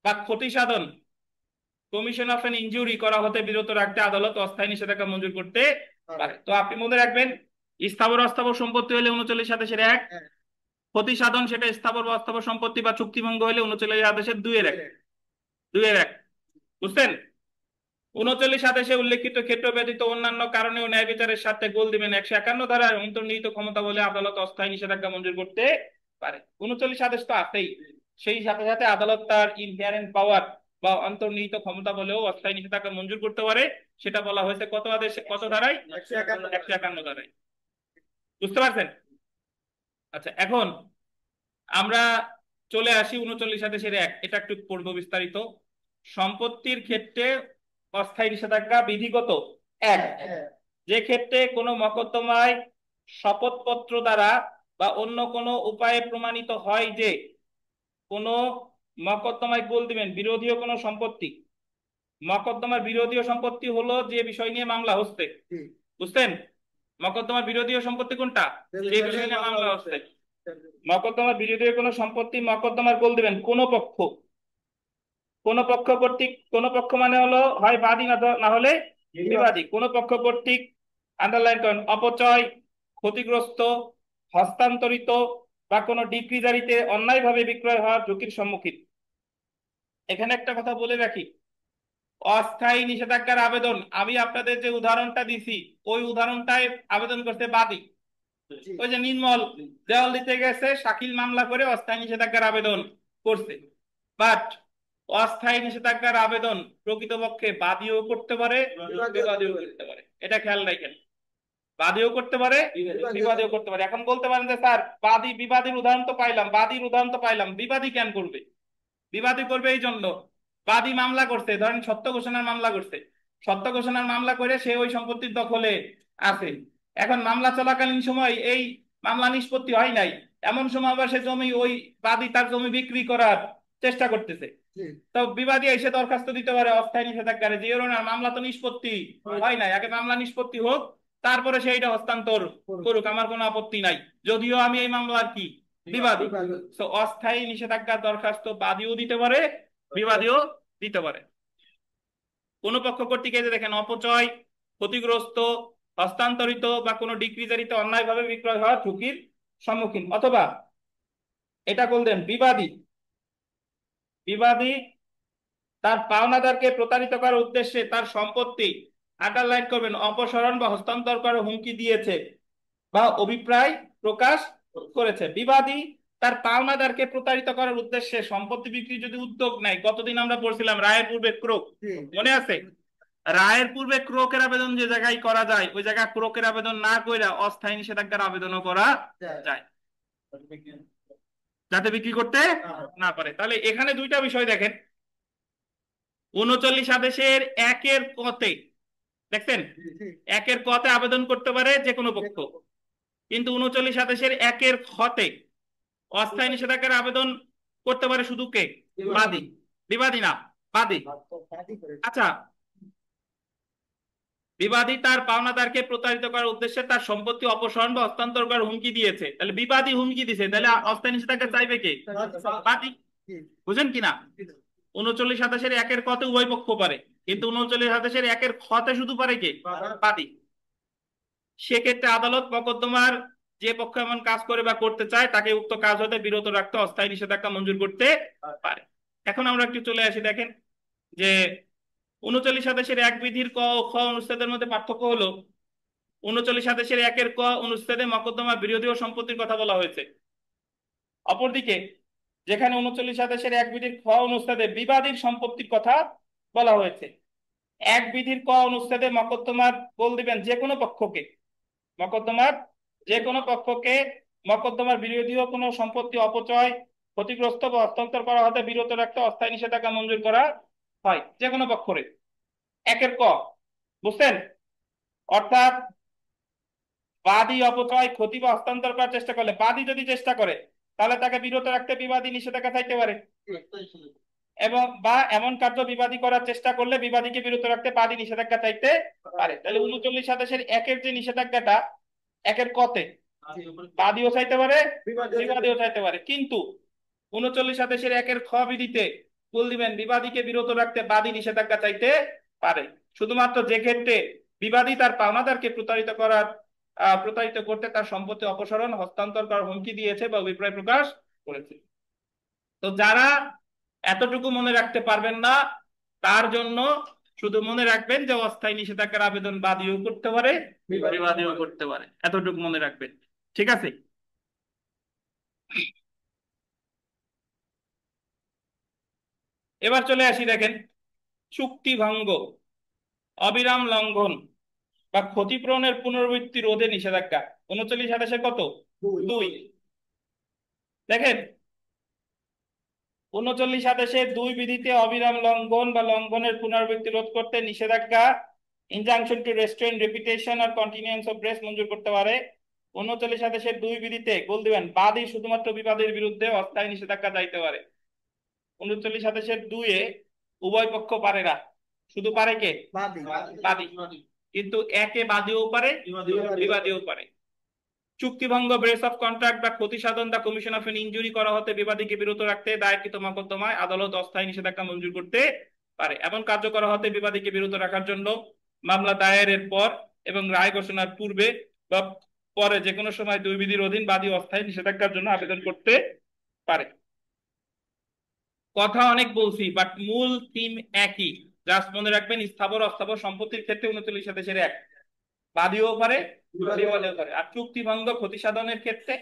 বা ক্ষতি সাধন, কমিশন অফ এন ইনজুরি করা হতে বিরত রাখতে আদালত অস্থায়ী নিষেধাজ্ঞা মঞ্জুর করতে পারে। তো আপনি মনে রাখবেন স্থাবর অস্থাবর সম্পত্তি হলে 39 ক্ষতি সাধন, সেটা স্থাবর বা অস্থাবর সম্পত্তি বা চুক্তিভঙ্গ হলে 39 2-1 বুঝছেন? 39 উল্লেখিত ক্ষেত্র ব্যতীত অন্যান্য কারণে ও ন্যায় বিচারের সাথে গোল দিবেন 151 ধারায় অন্তর্নিহিত ক্ষমতা বলে আদালত অস্থায়ী নিষেধাজ্ঞা মঞ্জুর করতে পারে। 39 তো আছেই, সেই সাথে সাথে আদালত তার ইনহেরেন্ট পাওয়ার বা অন্তর্নিহিত ক্ষমতা বলেও অস্থায়ী নিষেধাজ্ঞা মঞ্জুর করতে পারে। সেটা বলা হয়েছে কত আদেশে, কত ধারায়? 151 ধারায়। বুঝতে পারছেন? আচ্ছা, এখন আমরা চলে আসি 39 এটা একটু পড়বো বিস্তারিত। সম্পত্তির ক্ষেত্রে অস্থায়ী নিষেধাজ্ঞা বিধিগত 1, যে ক্ষেত্রে কোনো মকদ্দমায় শপথপত্র দ্বারা বা অন্য কোনো উপায়ে প্রমাণিত হয় যে কোনো মকদ্দমায় গোল দিবেন বিরোধীয় কোনো সম্পত্তি। মকদ্দমার বিরোধীয় সম্পত্তি হলো যে বিষয় নিয়ে মামলা হচ্ছে। বুঝছেন? মকদ্দমার বিরোধীয় সম্পত্তি কোনটা? যে বিষয় নিয়ে মামলা হচ্ছে। মকদ্দমার বিরোধীয় কোনো সম্পত্তি মকদ্দমার গোল দিবেন কোন পক্ষ। কোন পক্ষ কর্তৃক, কোন পক্ষ মানে হলো হয় বাদী না হলে বিবাদী। কোন পক্ষ কর্তৃক, আন্ডারলাইন করেন, অপচয়, ক্ষতিগ্রস্ত, হস্তান্তরিত বা কোনো ডিক্রি জারিতে অন্যায়ভাবে বিক্রয় হওয়ার ঝুঁকির সম্মুখীন। এখানে একটা কথা বলে রাখি, অস্থায়ী নিষেধাজ্ঞার আবেদন আমি আপনাদের যে উদাহরণটা দিছি ওই উদাহরণটায় আবেদন করতে বাদী। ওই যে নির্মল দেওয়াল দিতে গেছে, শাকিল মামলা করে অস্থায়ী নিষেধাজ্ঞার আবেদন করছে। বাট অস্থায়ী নিষেধাজ্ঞার আবেদন প্রকৃতপক্ষে বাদীও করতে পারে, বিবাদীও করতে পারে। এটা খেয়াল রাখেন, বাদীও করতে পারে, বিবাদীও করতে পারে। এখন বলতে পারেন যে স্যার বাদী বিবাদীর উদাহরণ তো পাইলাম, বাদীর উদাহরণ তো পাইলাম, বিবাদী কেন করবে? বিবাদী করবে এই জন্য, বাদী মামলা করছে, ধরেন সত্য ঘোষণার মামলা করছে, সত্য ঘোষণার মামলা করে সে ওই সম্পত্তির দখলে আছে। এখন মামলা চলাকালীন সময় এই মামলা নিষ্পত্তি হয় নাই, এমন সময় আবার সে জমি, ওই বাদী তার জমি বিক্রি করার চেষ্টা করতেছে। তো বিবাদী এসে দরখাস্ত দিতে পারে অস্থায়ী নিষেধাজ্ঞারে যে না, মামলা তো নিষ্পত্তি হয় নাই, আগে মামলা নিষ্পত্তি হোক তারপরে সেইটা হস্তান্তর করুক, আমার কোনো আপত্তি নাই, যদিও আমি এই মামলার কি বিবাদী। তো অস্থায়ী নিষেধাজ্ঞার দরখাস্ত বাদীও দিতে পারে, বিবাদীও দিতে পারে। কোন পক্ষ কর্তৃক এই যে দেখেন অপচয়, ক্ষতিগ্রস্ত, হস্তান্তরিত বা কোনো ডিক্রি জারিতে অন্যায়ভাবে বিক্রয় হওয়ার ঝুঁকির সম্মুখীন। অথবা এটা বললেন বিবাদী, বিবাদী তার পাওনাদারকে প্রতারিত করার উদ্দেশ্যে তার সম্পত্তি, আন্ডারলাইন করবেন, অপসারণ বা হস্তান্তর করার হুমকি দিয়েছে বা অভিপ্রায় প্রকাশ করেছে। বিবাদী তার পাওনাদারকে প্রতারিত করার উদ্দেশ্যে সম্পত্তি বিক্রি যদি উদ্যোগ নেয়, গতদিন আমরা পড়ছিলাম রায়ের পূর্বে ক্রোক, মনে আছে? রায়ের পূর্বে ক্রোকের আবেদন যে জায়গায় করা যায় ওই জায়গায় ক্রোকের আবেদন না কইরা অস্থায়ী নিষেধাজ্ঞার আবেদনও করা যায়, যাতে বিক্রি করতে না পারে। তাহলে এখানে দুইটা বিষয় দেখেন, 39 1 কতে দেখছেন, 1 কতে আবেদন করতে পারে যে কোনো পক্ষ, কিন্তু 39 খতে অস্থায়ী নিষেধাজ্ঞার আবেদন করতে পারে শুধু কে? বাদী, বিবাদী না, বাদী। আচ্ছা, বিবাদী তার পাওনাদারকে প্রতারিত করার উদ্দেশ্যে তার সম্পত্তি অপসারণ বা হস্তান্তর করার হুমকি দিয়েছে, তাহলে বিবাদী হুমকি দিছে, তাহলে অস্থায়ী নিষেধাজ্ঞা চাইবে কে? বাদী। বুঝেন কিনা? 39 কতে উভয় পক্ষ পারে, কিন্তু 39 খতে শুধু পারে কে? বাদী। সেক্ষেত্রে আদালত মকদ্দমার যে পক্ষ এমন কাজ করে বা করতে চায় তাকে উক্ত কাজ হতে বিরত রাখতে অস্থায়ী নিষেধাজ্ঞা মঞ্জুর করতে পারে। এখন আমরা একটু চলে আসি, দেখেন যে 39 আদেশের এক বিধির ক ও খ অনুচ্ছেদের মধ্যে পার্থক্য হলো 39 আদেশের একের ক অনুচ্ছেদে মকদ্দমা বিরোধী ও সম্পত্তির কথা বলা হয়েছে। অপরদিকে যেখানে 39 আদেশের এক বিধির খ অনুচ্ছেদে বিবাদীর সম্পত্তির কথা বলা হয়েছে। এক বিধির ক অনুচ্ছেদে মকদ্দমার বল দিবেন যে কোনো পক্ষকে, মকদ্দমার যে কোনো পক্ষকে মকদ্দমার বিরোধীয় কোনো সম্পত্তি অপচয়, ক্ষতিগ্রস্ত বা হস্তান্তর করা হতে বিরত রাখতে অস্থায়ী নিষেধাজ্ঞা মঞ্জুর করা হয় যে কোনো পক্ষরে। একের ক, বুঝছেন? অর্থাৎ বাদী অপচয়, ক্ষতি বা হস্তান্তর করার চেষ্টা করলে, বাদী যদি চেষ্টা করে তাহলে তাকে বিরত রাখতে বিবাদী নিষেধাজ্ঞা চাইতে পারে, এবং বা এমন কার্য বিবাদী করার চেষ্টা করলে বিবাদীকে বিরত রাখতে বাদী নিষেধাজ্ঞা চাইতে পারে। তাহলে 39 আদেশের একের যে নিষেধাজ্ঞাটা একের কতে বাদীও চাইতে পারে, বিবাদীও চাইতে পারে, কিন্তু 39 আদেশের একের খ বিধিতে বল দিবেন বিবাদীকে বিরত রাখতে বাদী নিষেধাজ্ঞা চাইতে পারে শুধুমাত্র যে ক্ষেত্রে বিবাদী তার পাওনাদারকে প্রতারিত করতে তার সম্পত্তি অপসারণ হস্তান্তর করার হুমকি দিয়েছে বা অভিপ্রায় প্রকাশ করেছে। তো যারা এতটুকু মনে রাখতে পারবেন না তার জন্য শুধু মনে রাখবেন যে অস্থায়ী নিষেধাজ্ঞার আবেদন বাদীও করতে পারে, বিবাদীও করতে পারে, এতটুকু মনে রাখবেন। ঠিক আছে? এবার চলে আসি, দেখেন চুক্তি ভঙ্গ, অবিরাম লঙ্ঘন বা ক্ষতিপূরণের পুনরাবৃত্তি রোধে নিষেধাজ্ঞা 39 আদেশে কত? 2। দেখেন 39 আদেশে 2 বিধিতে অবিরাম লঙ্ঘন বা লঙ্ঘনের পুনরাবৃত্তি রোধ করতে নিষেধাজ্ঞা ইনজাংশন টু রেস্ট্রেন রেপিটেশন আর কন্টিনিউয়ান্স অফ ব্রেস মঞ্জুর করতে পারে। 39 আদেশের 2 বিধিতে বল দিবেন বাদী শুধুমাত্র বিবাদের বিরুদ্ধে অস্থায়ী নিষেধাজ্ঞা চাইতে পারে। 39 আদেশের 2 এ উভয় পক্ষ পারে না, শুধু পারে কে? বাদী। কিন্তু একে বাদীও পারে, বিবাদীও পারে। চুক্তিভঙ্গ, ব্রেস অফ কন্ট্রাক্ট বা ক্ষতি সাধন দা কমিশন অফ এন ইনজুরি করা হতে বিবাদীকে বিরত রাখতে দায়েরকৃত মকদ্দমায় আদালত অস্থায়ী নিষেধাজ্ঞা মঞ্জুর করতে পারে। এমন কার্য করা হতে বিবাদীকে বিরত রাখার জন্য মামলা দায়েরের পর এবং রায় ঘোষণার পূর্বে বা পরে যে কোনো সময় 2 বিধির অধীন বাদী অস্থায়ী নিষেধাজ্ঞার জন্য আবেদন করতে পারে। কথা অনেক বলছি বাট মূল থিম একই, জাস্ট মনে রাখবেন স্থাবর অস্থাবর সম্পত্তির ক্ষেত্রে 39 আদেশের এক বাদীও পারে, বিবাদীও পারে। আর চুক্তি ভঙ্গ ক্ষতি সাধনের ক্ষেত্রে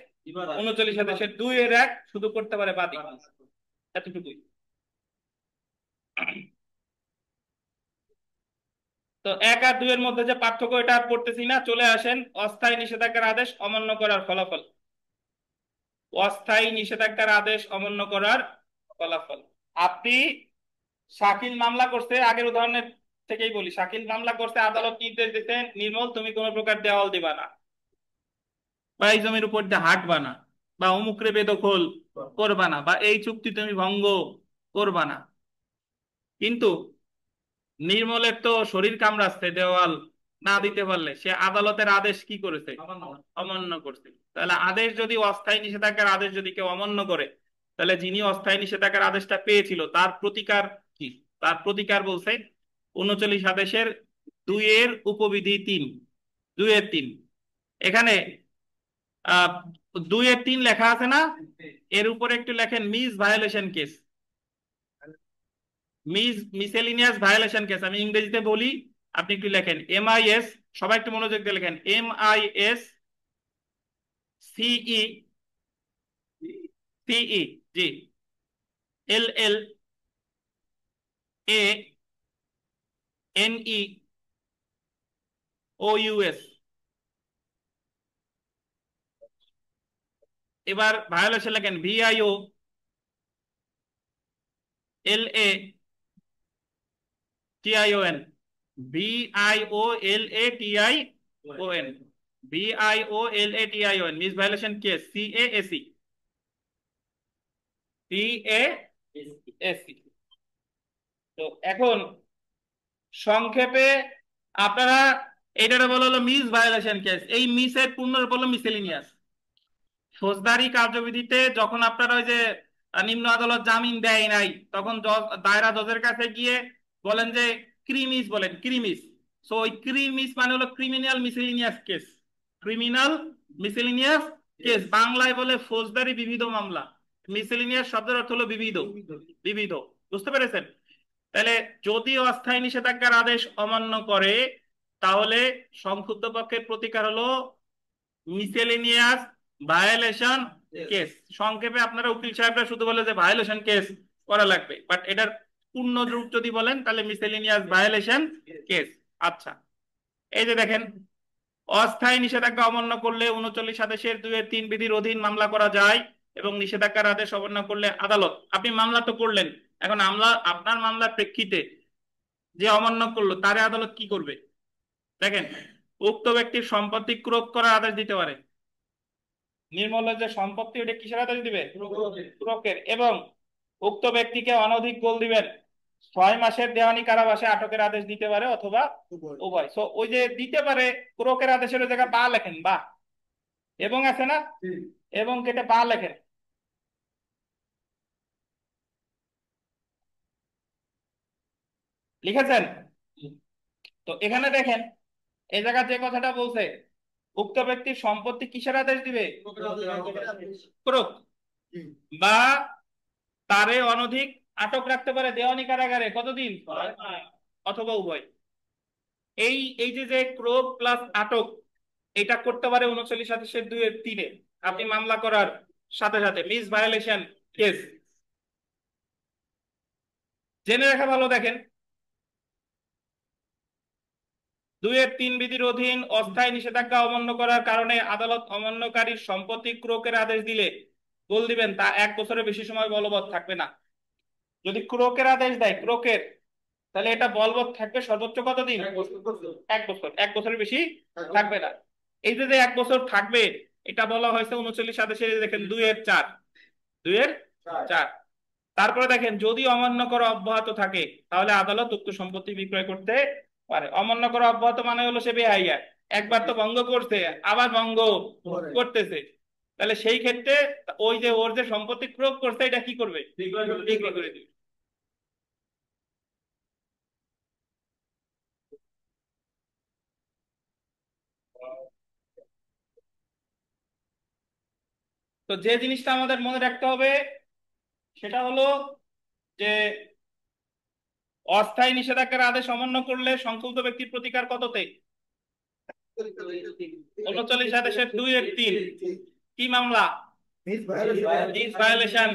39 আদেশের 2 এর এক শুধু করতে পারে বাদী। এতটুকুই। তো 1 আর 2 এর মধ্যে যে পার্থক্য এটা আর পড়তেছি না, চলে আসেন অস্থায়ী নিষেধাজ্ঞার আদেশ অমান্য করার ফলাফল। অস্থায়ী নিষেধাজ্ঞার আদেশ অমান্য করার ফলাফল। আপনি শাকিল মামলা করছে, আগের উদাহরণের থেকেই বলি, শাকিল মামলা করছে, আদালত নির্দেশ দিতেন নির্মল তুমি কোনো প্রকার দেওয়াল দিবা না, বা এই জমির উপর দিয়ে হাঁটবা না, বা অমুকরে বেদখল করবা না, বা এই চুক্তি তুমি ভঙ্গ করবা না। কিন্তু নির্মলের তো শরীর কামড়াচ্ছে দেওয়াল না দিতে পারলে, সে আদালতের আদেশ কি করেছে? অমান্য করছে। তাহলে আদেশ যদি অস্থায়ী নিষেধাজ্ঞার আদেশ যদি কেউ অমান্য করে, তাহলে যিনি অস্থায়ী নিষেধাজ্ঞার আদেশটা পেয়েছিল তার প্রতিকার কি? তার প্রতিকার বলছে 39 আদেশের 2 এর উপবিধি 3, 2 এর 3। এখানে 2 এর 3 লেখা আছে না? এর উপরে একটু লেখেন miss violation case, miscellaneous violation case. আমি ইংরেজিতে বলি, আপনি একটু লেখেন MIS, সবাই একটু মনোযোগ দিয়ে লেখেন MISCE জি LLANEOUS। এবার ভায়োলেশন লেখেন VIOLATION, VIOLATION, miss violation case CASE। তো এখন সংক্ষেপে আপনারা এটার বলা হলো মিস ভায়োলেশন কেস, এই মিসের পূর্ণরূপ হলো মিসেলিনিয়াস। ফৌজদারি কার্যবিধিতে যখন আপনারা ওই যে নিম্ন আদালত জামিন দেয় নাই, তখন দায়রা জজের কাছে গিয়ে বলেন যে ক্রিমিস, বলেন ক্রিমিস। সো ওই ক্রিমিস মানে হলো criminal miscellaneous case, criminal miscellaneous case, বাংলায় বলে ফৌজদারি বিবিধ মামলা। মিসেলিনিয়াস শব্দের অর্থ হলো বিবিধ, বিবিধ। বুঝতে পেরেছেন? তাহলে যদি অস্থায়ী নিষেধাজ্ঞার আদেশ অমান্য করে তাহলে সংক্ষুব্ধ পক্ষের প্রতিকার হলো মিসেলিনিয়াস ভায়োলেশন কেস। সংক্ষেপে আপনারা উকিল সাহেবরা শুধু বলে যে ভায়োলেশন কেস করা লাগবে, বাট এটার পূর্ণ রূপ যদি বলেন তাহলে মিসেলিনিয়াস ভায়োলেশন কেস। আচ্ছা, এই যে দেখেন, অস্থায়ী নিষেধাজ্ঞা অমান্য করলে 39 আদেশের 2-3 বিধির অধীন মামলা করা যায় এবং নিষেধাজ্ঞার আদেশ অমান্য করলে আদালত। আপনি মামলা তো করলেন, এখন আপনার মামলার প্রেক্ষিতে যে অমান্য করলো তারে আদালত কি করবে? দেখেন, উক্ত ব্যক্তির সম্পত্তি ক্রোধ করার আদেশ দিতে পারে। নির্মূলের যে সম্পত্তি ওটা কিসের আদেশ দিবে? ক্রোকের। এবং উক্ত ব্যক্তিকে অনধিক গোল দিবেন 6 মাসের দেওয়ানি কারাবাসে আটকের আদেশ দিতে পারে অথবা উভয়। সো ওই যে দিতে পারে, ক্রোকের আদেশের ওই জায়গায় বা লেখেন, বা এবং আছে না, এবং কেটে বা লেখেন। লিখেছেন? তো এখানে দেখেন, এই জায়গা যে কথাটা বলছে, উক্ত ব্যক্তির সম্পত্তি কিসের আদেশ দিবে? ক্রোক। বা তারে অনধিক আটক রাখতে পারে দেওয়ানি কারাগারে কতদিন? অথবা উভয়। এই এই যে যে ক্রোক প্লাস আটক, এটা করতে পারে 39 আদেশের 2-3-এ আপনি মামলা করার সাথে সাথে মিস ভায়োলেশন কেস। জেনে রাখা ভালো। দেখেন, 2-3 বিধির অধীন অস্থায়ী নিষেধাজ্ঞা অমান্য করার কারণে আদালত অমান্যকারীর সম্পত্তি ক্রোকের আদেশ দিলে গোল দিবেন তা 1 বছরের বেশি সময় বলবৎ থাকবে না। যদি ক্রোকের আদেশ দেয়, ক্রোকের, তাহলে এটা বলবৎ থাকবে সর্বোচ্চ কতদিন? 1 বছর। 1 বছরের বেশি থাকবে না। এই যে যে 1 বছর থাকবে, এটা বলা হয়েছে 39 আদেশে, দেখেন 2-4, 2-4। তারপরে দেখেন, যদি অমান্য করা অব্যাহত থাকে তাহলে আদালত উক্ত সম্পত্তি বিক্রয় করতে পারে। অমান্য করা অব্যাহত মানে হলো সে বেহাইয়া, একবার তো ভঙ্গ করছে, আবার ভঙ্গ করতেছে। তাহলে সেই ক্ষেত্রে ওই যে ওর যে সম্পত্তি ক্রয় করছে এটা কি করবে? বিক্রয় করে দিবে। তো যে জিনিসটা আমাদের মনে রাখতে হবে সেটা হলো যে অস্থায়ী নিষেধাজ্ঞার আদেশ অমান্য করলে সংক্ষুব্ধ ব্যক্তির প্রতিকার কততে? 39 আদেশের 2-3। কি মামলা? Lease violation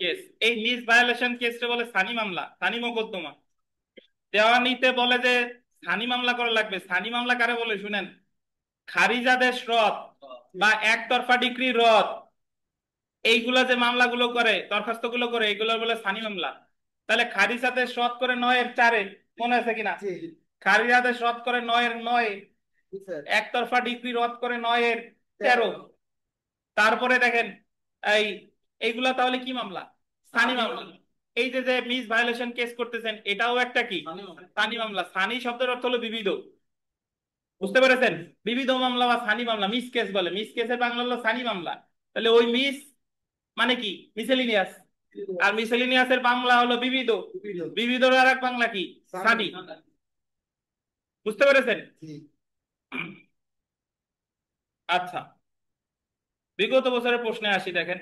case. এই লিজ ভায়োলেশন কেসটা বলে সানি মামলা, সানি মোকদ্দমা। দেওয়ানিতে বলে যে সানি মামলা করা লাগবে। সানি মামলা কারে বলে শুনেন? খারিজ আদেশ রদ বা একতরফা ডিক্রি রদ, এইগুলা যে মামলাগুলো করে, দরখাস্ত গুলো করে, এগুলো বলে সানি মামলা। তাহলে খারিজ আদেশ রদ করে 9-4, মনে আছে কিনা? খারিজ আদেশ রদ করে 9-9, একতরফা ডিক্রি রদ করে 9-13। তারপরে দেখেন, এই এইগুলা তাহলে কি মামলা? সানি মামলা। এই যে যে মিস ভায়োলেশন কেস করতেছেন, এটাও একটা কি? সানি মামলা। সানি শব্দের অর্থ হলো বিবিধ। বুঝতে পেরেছেন? বিবিধ মামলা বা সানি মামলা, মিস কেস বলে। মিস কেসের বাংলা হলো সানি মামলা। তাহলে ওই মিস মানে কি? মিসেলিনিয়াস। আর মিসেলিনিয়াসের বাংলা হলো বিবিধ, বিবিধর আর এক বাংলা কি? সানি। বুঝতে পেরেছেন? আচ্ছা, বিগত বছরের প্রশ্নে আসি। দেখেন,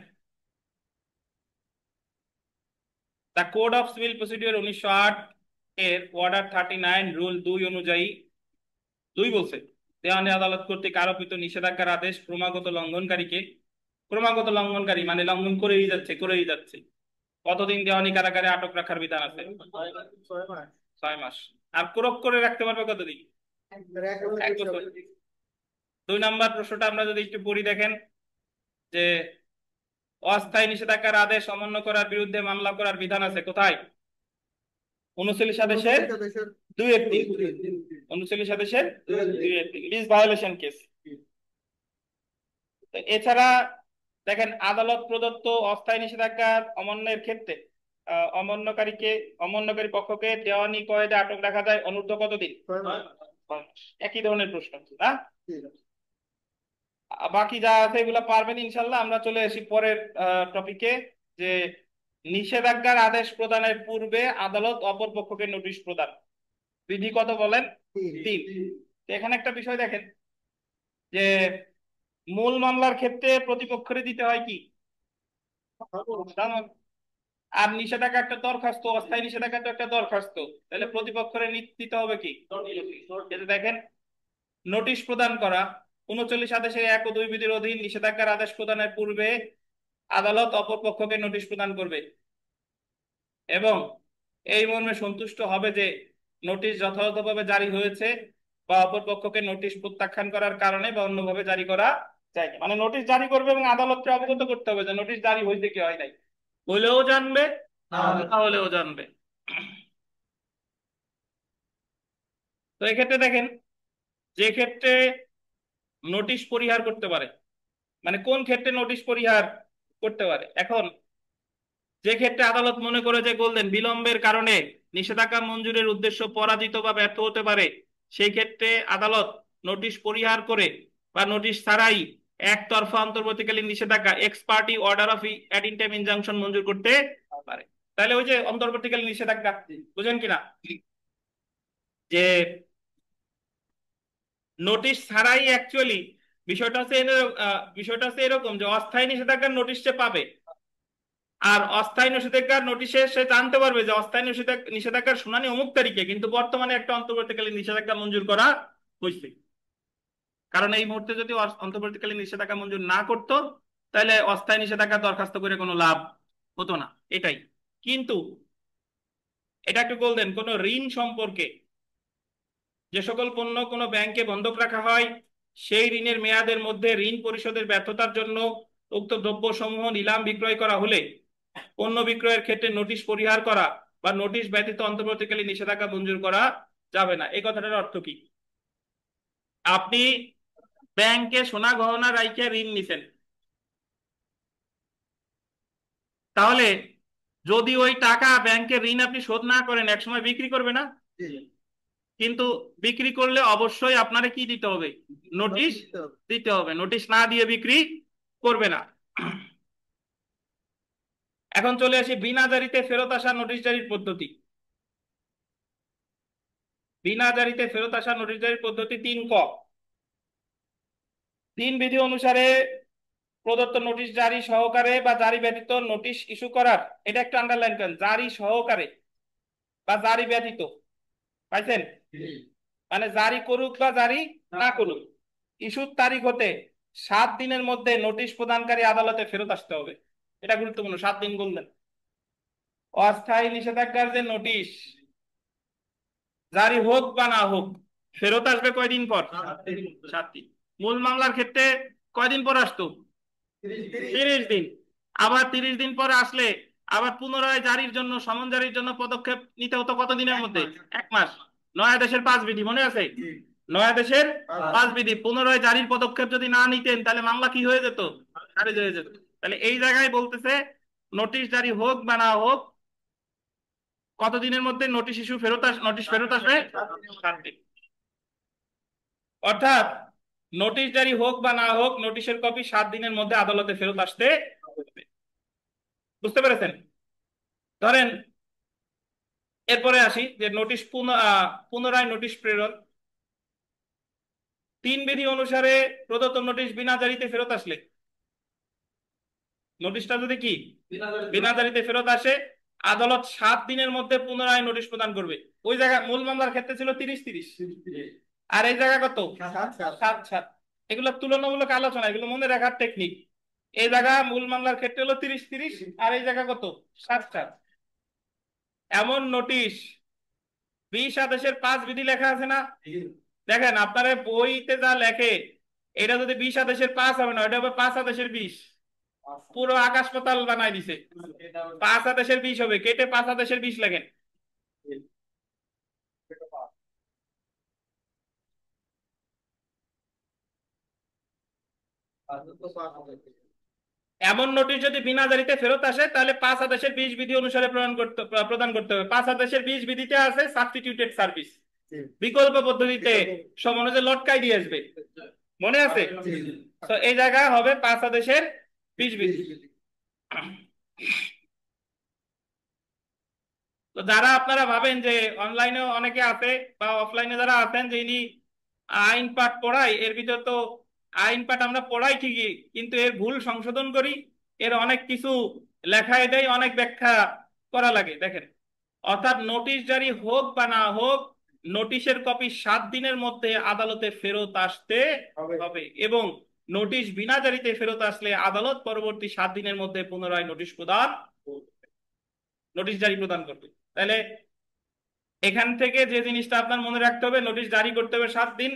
the Code of Civil procedure 1908 এর অর্ডার 39 রুল 2 অনুযায়ী, 2 বলছে, দেওয়ানি আদালত কর্তৃক আরোপিত নিষেধাজ্ঞার আদেশ ক্রমাগত লঙ্ঘনকারীকে, ক্রমাগত লঙ্ঘনকারী মানে লঙ্ঘন করেই যাচ্ছে কতদিন দেওয়ানি কারাগারে আটক রাখার বিধান আছে? 6 মাস। আর ক্রোক করে রাখতে পারবে কতদিন? 1 বছর। 2 নম্বর প্রশ্নটা আমরা যদি একটু পড়ি, দেখেন যে অস্থায়ী নিষেধাজ্ঞার আদেশ অমান্য করার বিরুদ্ধে মামলা করার বিধান আছে কোথায়? 39 আদেশের 2-3। 39 আদেশের 2-3 লিজ ভায়োলেশন কেস। এছাড়া দেখেন, আদালত প্রদত্ত অস্থায়ী নিষেধাজ্ঞার অমান্যের ক্ষেত্রে অমান্যকারীকে, অমান্যকারী পক্ষকে দেওয়ানি কয়েদে আটক রাখা যায় অনূর্ধ্ব কতদিন? 6 মাস। একই ধরনের প্রশ্ন না? বাকি যা আছে এগুলা পারবেন ইনশাল্লাহ। আমরা চলে আসি পরের টপিকে, যে নিষেধাজ্ঞার আদেশ প্রদানের পূর্বে আদালত অপর পক্ষকে নোটিশ প্রদান। বিধি কত বলেন? 3। এখানে একটা বিষয় দেখেন যে মূল মামলার ক্ষেত্রে প্রতিপক্ষের দিতে হয় কি জানো? আর নিষেধাজ্ঞা একটা দরখাস্ত, অস্থায়ী নিষেধাজ্ঞা তো একটা দরখাস্ত, তাহলে প্রতিপক্ষের দিতে হবে কি? এটা দেখেন, নোটিশ প্রদান করা। 39 আদেশের 1 ও 2 বিধির অধীন নিষেধাজ্ঞার আদেশ প্রদানের পূর্বে আদালত অপর পক্ষকে নোটিশ প্রদান করবে এবং এই মর্মে সন্তুষ্ট হবে যে নোটিশ যথাযথভাবে জারি হয়েছে বা অপর পক্ষকে নোটিশ প্রত্যাখ্যান করার কারণে বা অন্যভাবে জারি করা যায় না। মানে নোটিশ জারি করবে এবং আদালতকে অবগত করতে হবে যে নোটিশ জারি হয়েছে কি হয় নাই, হলেও জানবে না হলেও জানবে। তো এক্ষেত্রে দেখেন, যে ক্ষেত্রে নোটিশ পরিহার করতে পারে, মানে কোন ক্ষেত্রে নোটিশ পরিহার করতে পারে, এখন যে ক্ষেত্রে আদালত মনে করে যে বললেন বিলম্বের কারণে নিষেধাজ্ঞা মঞ্জুরের উদ্দেশ্য পরাজিত বা ব্যর্থ হতে পারে, সেই ক্ষেত্রে আদালত নোটিশ পরিহার করে বা নোটিশ ছাড়াই একতরফা অন্তর্বর্তীকালীন নিষেধাজ্ঞা ex parte order of ad interim injunction মঞ্জুর করতে পারে। তাহলে ওই যে অন্তর্বর্তীকালীন নিষেধাজ্ঞা, বুঝেন কিনা, যে নোটিশ ছাড়াই অ্যাকচুয়ালি বিষয়টা হচ্ছে এরকম যে অস্থায়ী নিষেধাজ্ঞার নোটিশ সে পাবে, আর অস্থায়ী নিষেধাজ্ঞার নোটিশে সে জানতে পারবে যে অস্থায়ী নিষেধাজ্ঞার শুনানি অমুক তারিখে, কিন্তু বর্তমানে একটা অন্তর্বর্তীকালীন নিষেধাজ্ঞা মঞ্জুর করা হয়েছে। কারণ এই মুহূর্তে যদি অন্তর্বর্তীকালীন নিষেধাজ্ঞা মঞ্জুর না করতো, তাহলে অস্থায়ী নিষেধাজ্ঞা দরখাস্ত করে কোনো লাভ হতো না, এটাই। কিন্তু এটা একটু বলতেন, কোন ঋণ সম্পর্কে যে সকল পণ্য কোনো ব্যাংকে বন্ধক রাখা হয়, সেই ঋণের মেয়াদের মধ্যে ঋণ পরিশোধের ব্যর্থতার জন্য উক্ত দ্রব্যসমূহ নিলাম বিক্রয় করা হলে পণ্য বিক্রয়ের ক্ষেত্রে নোটিশ পরিহার করা বা নোটিশ ব্যতীত অন্তর্বর্তীকালীন নিষেধাজ্ঞা মঞ্জুর করা যাবে না। এই কথাটার অর্থ কি? আপনি ব্যাংকে সোনা গহনা রাইখে ঋণ নিছেন, তাহলে যদি ওই টাকা ব্যাংকের ঋণ আপনি শোধ না করেন, একসময় বিক্রি করবে না? কিন্তু বিক্রি করলে অবশ্যই আপনারে কি দিতে হবে? নোটিশ দিতে হবে। নোটিশ না দিয়ে বিক্রি করবে না। এখন চলে আসি বিনা জারিতে ফেরত আসা নোটিশ জারির পদ্ধতি। বিনা জারিতে ফেরত আসা নোটিশ জারির পদ্ধতি 3 ক। 3 বিধি অনুসারে প্রদত্ত নোটিশ জারি সহকারে বা জারি ব্যতীত নোটিশ ইস্যু করার, এটা একটু আন্ডারলাইন করেন, জারি সহকারে বা জারি ব্যতীত, পাইছেন? মানে জারি করুক বা জারি না করুক, ইস্যুর তারিখ হতে 7 দিনের মধ্যে নোটিশ প্রদানকারী আদালতে ফেরত আসতে হবে। এটা গুরুত্বপূর্ণ, 7 দিন বললেন। অস্থায়ী নিষেধাজ্ঞার যে নোটিশ জারি হোক বা না হোক, ফেরত আসবে কয়দিন পর? 7 দিন। মূল মামলার ক্ষেত্রে কয়দিন পর আসতো? 30 দিন। আবার 30 দিন পরে আসলে আবার পুনরায় জারির জন্য, সমন জারির জন্য পদক্ষেপ নিতে হতো কত দিনের মধ্যে? 1 মাস। 9 আদেশের 5 বিধি মনে আছে? 9 আদেশের 5 বিধি, পুনরায় জারির পদক্ষেপ যদি না নিতেন তাহলে মামলা কি হয়ে যেত? খারিজ হয়ে যেত। তাহলে এই জায়গায় বলতেছে নোটিশ জারি হোক বা না হোক, কতদিনের মধ্যে নোটিশ ফেরত আসবে? 7 দিন। অর্থাৎ নোটিশ জারি হোক বা না হোক, নোটিশের কপি 7 দিনের মধ্যে আদালতে ফেরত আসতে হবে। বুঝতে পেরেছেন? ধরেন, এরপরে আসি যে পুনরায় নোটিশ প্রেরণ। 3 বিধি অনুসারে প্রদত্ত নোটিশ বিনা জারিতে ফেরত আসলে, নোটিশটা যদি কি বিনা জারিতে ফেরত আসে, আদালত 7 দিনের মধ্যে পুনরায় নোটিশ প্রদান করবে। ওই জায়গায় মূল মামলার ক্ষেত্রে ছিল 30-30, আর এই জায়গা কত? 7-7। এগুলো তুলনামূলক আলোচনা, এগুলো মনে রাখার টেকনিক। এই জায়গা মূল মামলার ক্ষেত্রে হলো 30-30, আর এই জায়গা কত? 7-7। এমন নোটিশ 20 আদেশের 5 বিধি লেখা আছে না? দেখেন আপনার বইতে যা লেখে, এটা যদি 20 আদেশের 5 হবে না, এটা হবে 5 আদেশের 20। পুরো আকাশ পাতাল বানাই দিছে। 5 আদেশের 20 হবে, কেটে 5 আদেশের 20 লেখেন। এমন নোটিশ যদি বিনা জারিতে ফেরত আসে, তাহলে 5 আদেশের 20 বিধি অনুসারে প্রদান করতে হবে। 5 আদেশের 20 বিধিতে আছে সাবস্টিটিউটেড সার্ভিস, বিকল্প পদ্ধতিতে সমনে লটকাই দিয়ে আসবে, মনে আছে? তো এই জায়গায় হবে 5 আদেশের 20 বিধি। তো যারা আপনারা ভাবেন যে অনলাইনেও অনেকে আছে বা অফলাইনে যারা আছেন যে ইনি আইন পাঠ পড়ায়, এর ভিতর তো আইন পাঠ আমরা পড়াই ঠিকই, কিন্তু এর ভুল সংশোধন করি, এর অনেক কিছু লেখায় দেয়, অনেক ব্যাখ্যা করা লাগে। দেখেন, অর্থাৎ নোটিশ জারি হোক বা না হোক, নোটিশের কপি 7 দিনের মধ্যে আদালতে ফেরত আসতে হবে, এবং নোটিশ বিনা জারিতে ফেরত আসলে আদালত পরবর্তী 7 দিনের মধ্যে পুনরায় নোটিশ প্রদান, নোটিশ জারি প্রদান করবে। তাহলে এখান থেকে যে জিনিসটা আপনার মনে রাখতে হবে, নোটিশ জারি করতে হবে 7 দিন,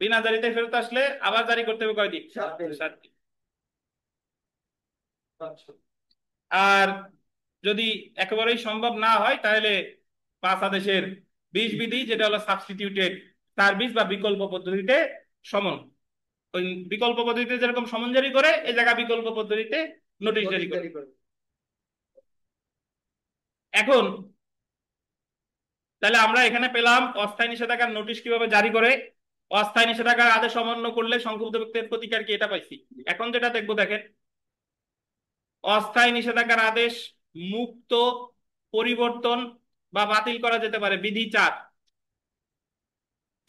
বিনা জারিতে ফেরত আসলে আবার জারি করতে হবে কয়দিন? 7 দিন। আর যদি একেবারেই সম্ভব না হয়, তাহলে 5 আদেশের 20 বিধি, যেটা হলো সাবস্টিটিউটেড সার্ভিস বা বিকল্প পদ্ধতিতে সমন, ওই বিকল্প পদ্ধতিতে যেরকম সমন জারি করে, এই জায়গা বিকল্প পদ্ধতিতে নোটিশ জারি করে। এখন তাহলে আমরা এখানে পেলাম অস্থায়ী নিষেধাজ্ঞার নোটিশ কিভাবে জারি করে, অস্থায়ী নিষেধাজ্ঞার আদেশ অমান্য করলে সংক্ষুব্ধ ব্যক্তির প্রতিকার কি, এটা পাইছি। এখন যেটা দেখবো, দেখেন, অস্থায়ী নিষেধাজ্ঞার আদেশ মুক্ত, পরিবর্তন বা বাতিল করা যেতে পারে। বিধি 4,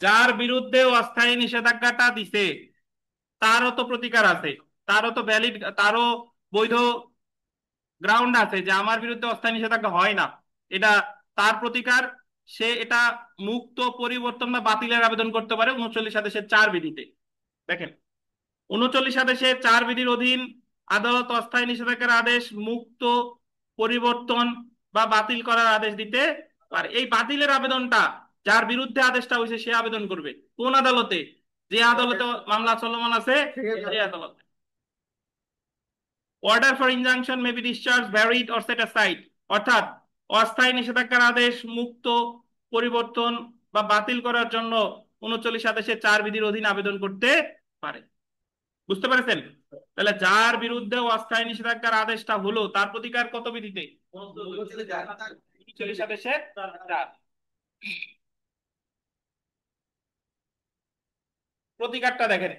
যার বিরুদ্ধে অস্থায়ী নিষেধাজ্ঞাটা দিছে তারও তো প্রতিকার আছে, তারও তো ভ্যালিড, তারও বৈধ গ্রাউন্ড আছে যে আমার বিরুদ্ধে অস্থায়ী নিষেধাজ্ঞা হয় না, এটা তার প্রতিকার। সে এটা মুক্ত, পরিবর্তন বা বাতিলের আবেদন করতে পারে 39 আদেশের 4 বিধিতে। দেখেন, 39 আদেশের 4 বিধির অধীন আদালত অস্থায়ী নিষেধাজ্ঞার আদেশ মুক্ত, পরিবর্তন বা বাতিল করার আদেশ দিতে পারে। এই বাতিলের আবেদনটা যার বিরুদ্ধে আদেশটা হয়েছে সে আবেদন করবে কোন আদালতে? যে আদালতে মামলা চলমান আছে সেই আদালতে। Order for injunction may be discharge, varied or set aside, অর্থাৎ অস্থায়ী নিষেধাজ্ঞার আদেশ মুক্ত, পরিবর্তন বা বাতিল করার জন্য 39 আদেশের 4 বিধির অধীন আবেদন করতে পারে। বুঝতে পেরেছেন? তাহলে যার বিরুদ্ধে অস্থায়ী নিষেধাজ্ঞার আদেশটা হলো তার প্রতিকার কত বিধিতে? 39 আদেশের 4। প্রতিকারটা দেখেন,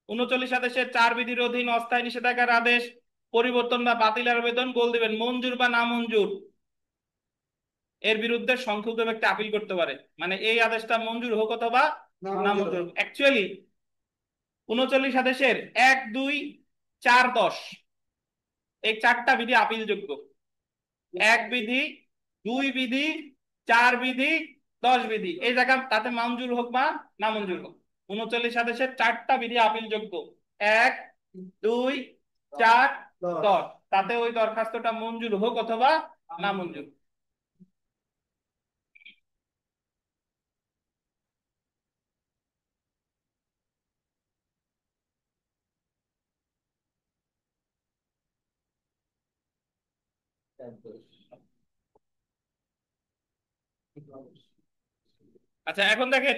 39 আদেশের 4 বিধির অধীন অস্থায়ী নিষেধাজ্ঞার আদেশ পরিবর্তন বা বাতিলের আবেদন গোল দিবেন মঞ্জুর বা না মঞ্জুর, এর বিরুদ্ধে সংক্ষুব্ধ ব্যক্তি আপিল করতে পারে। মানে এই আদেশটা মঞ্জুর হোক অথবা না মঞ্জুর। অ্যাকচুয়ালি 39 আদেশের 1, 2, 4, 10 এই 4টা বিধি আপিলযোগ্য। 1 বিধি, 2 বিধি, 4 বিধি, 10 বিধি, এই জায়গা তাতে মঞ্জুর হোক বা না মঞ্জুর হোক, 39 আদেশের 4টা বিধি আপিলযোগ্য। 1, 2, 4, 10, তাতে ওই দরখাস্তটা মঞ্জুর হোক অথবা না মঞ্জুর। আচ্ছা, এখন দেখেন,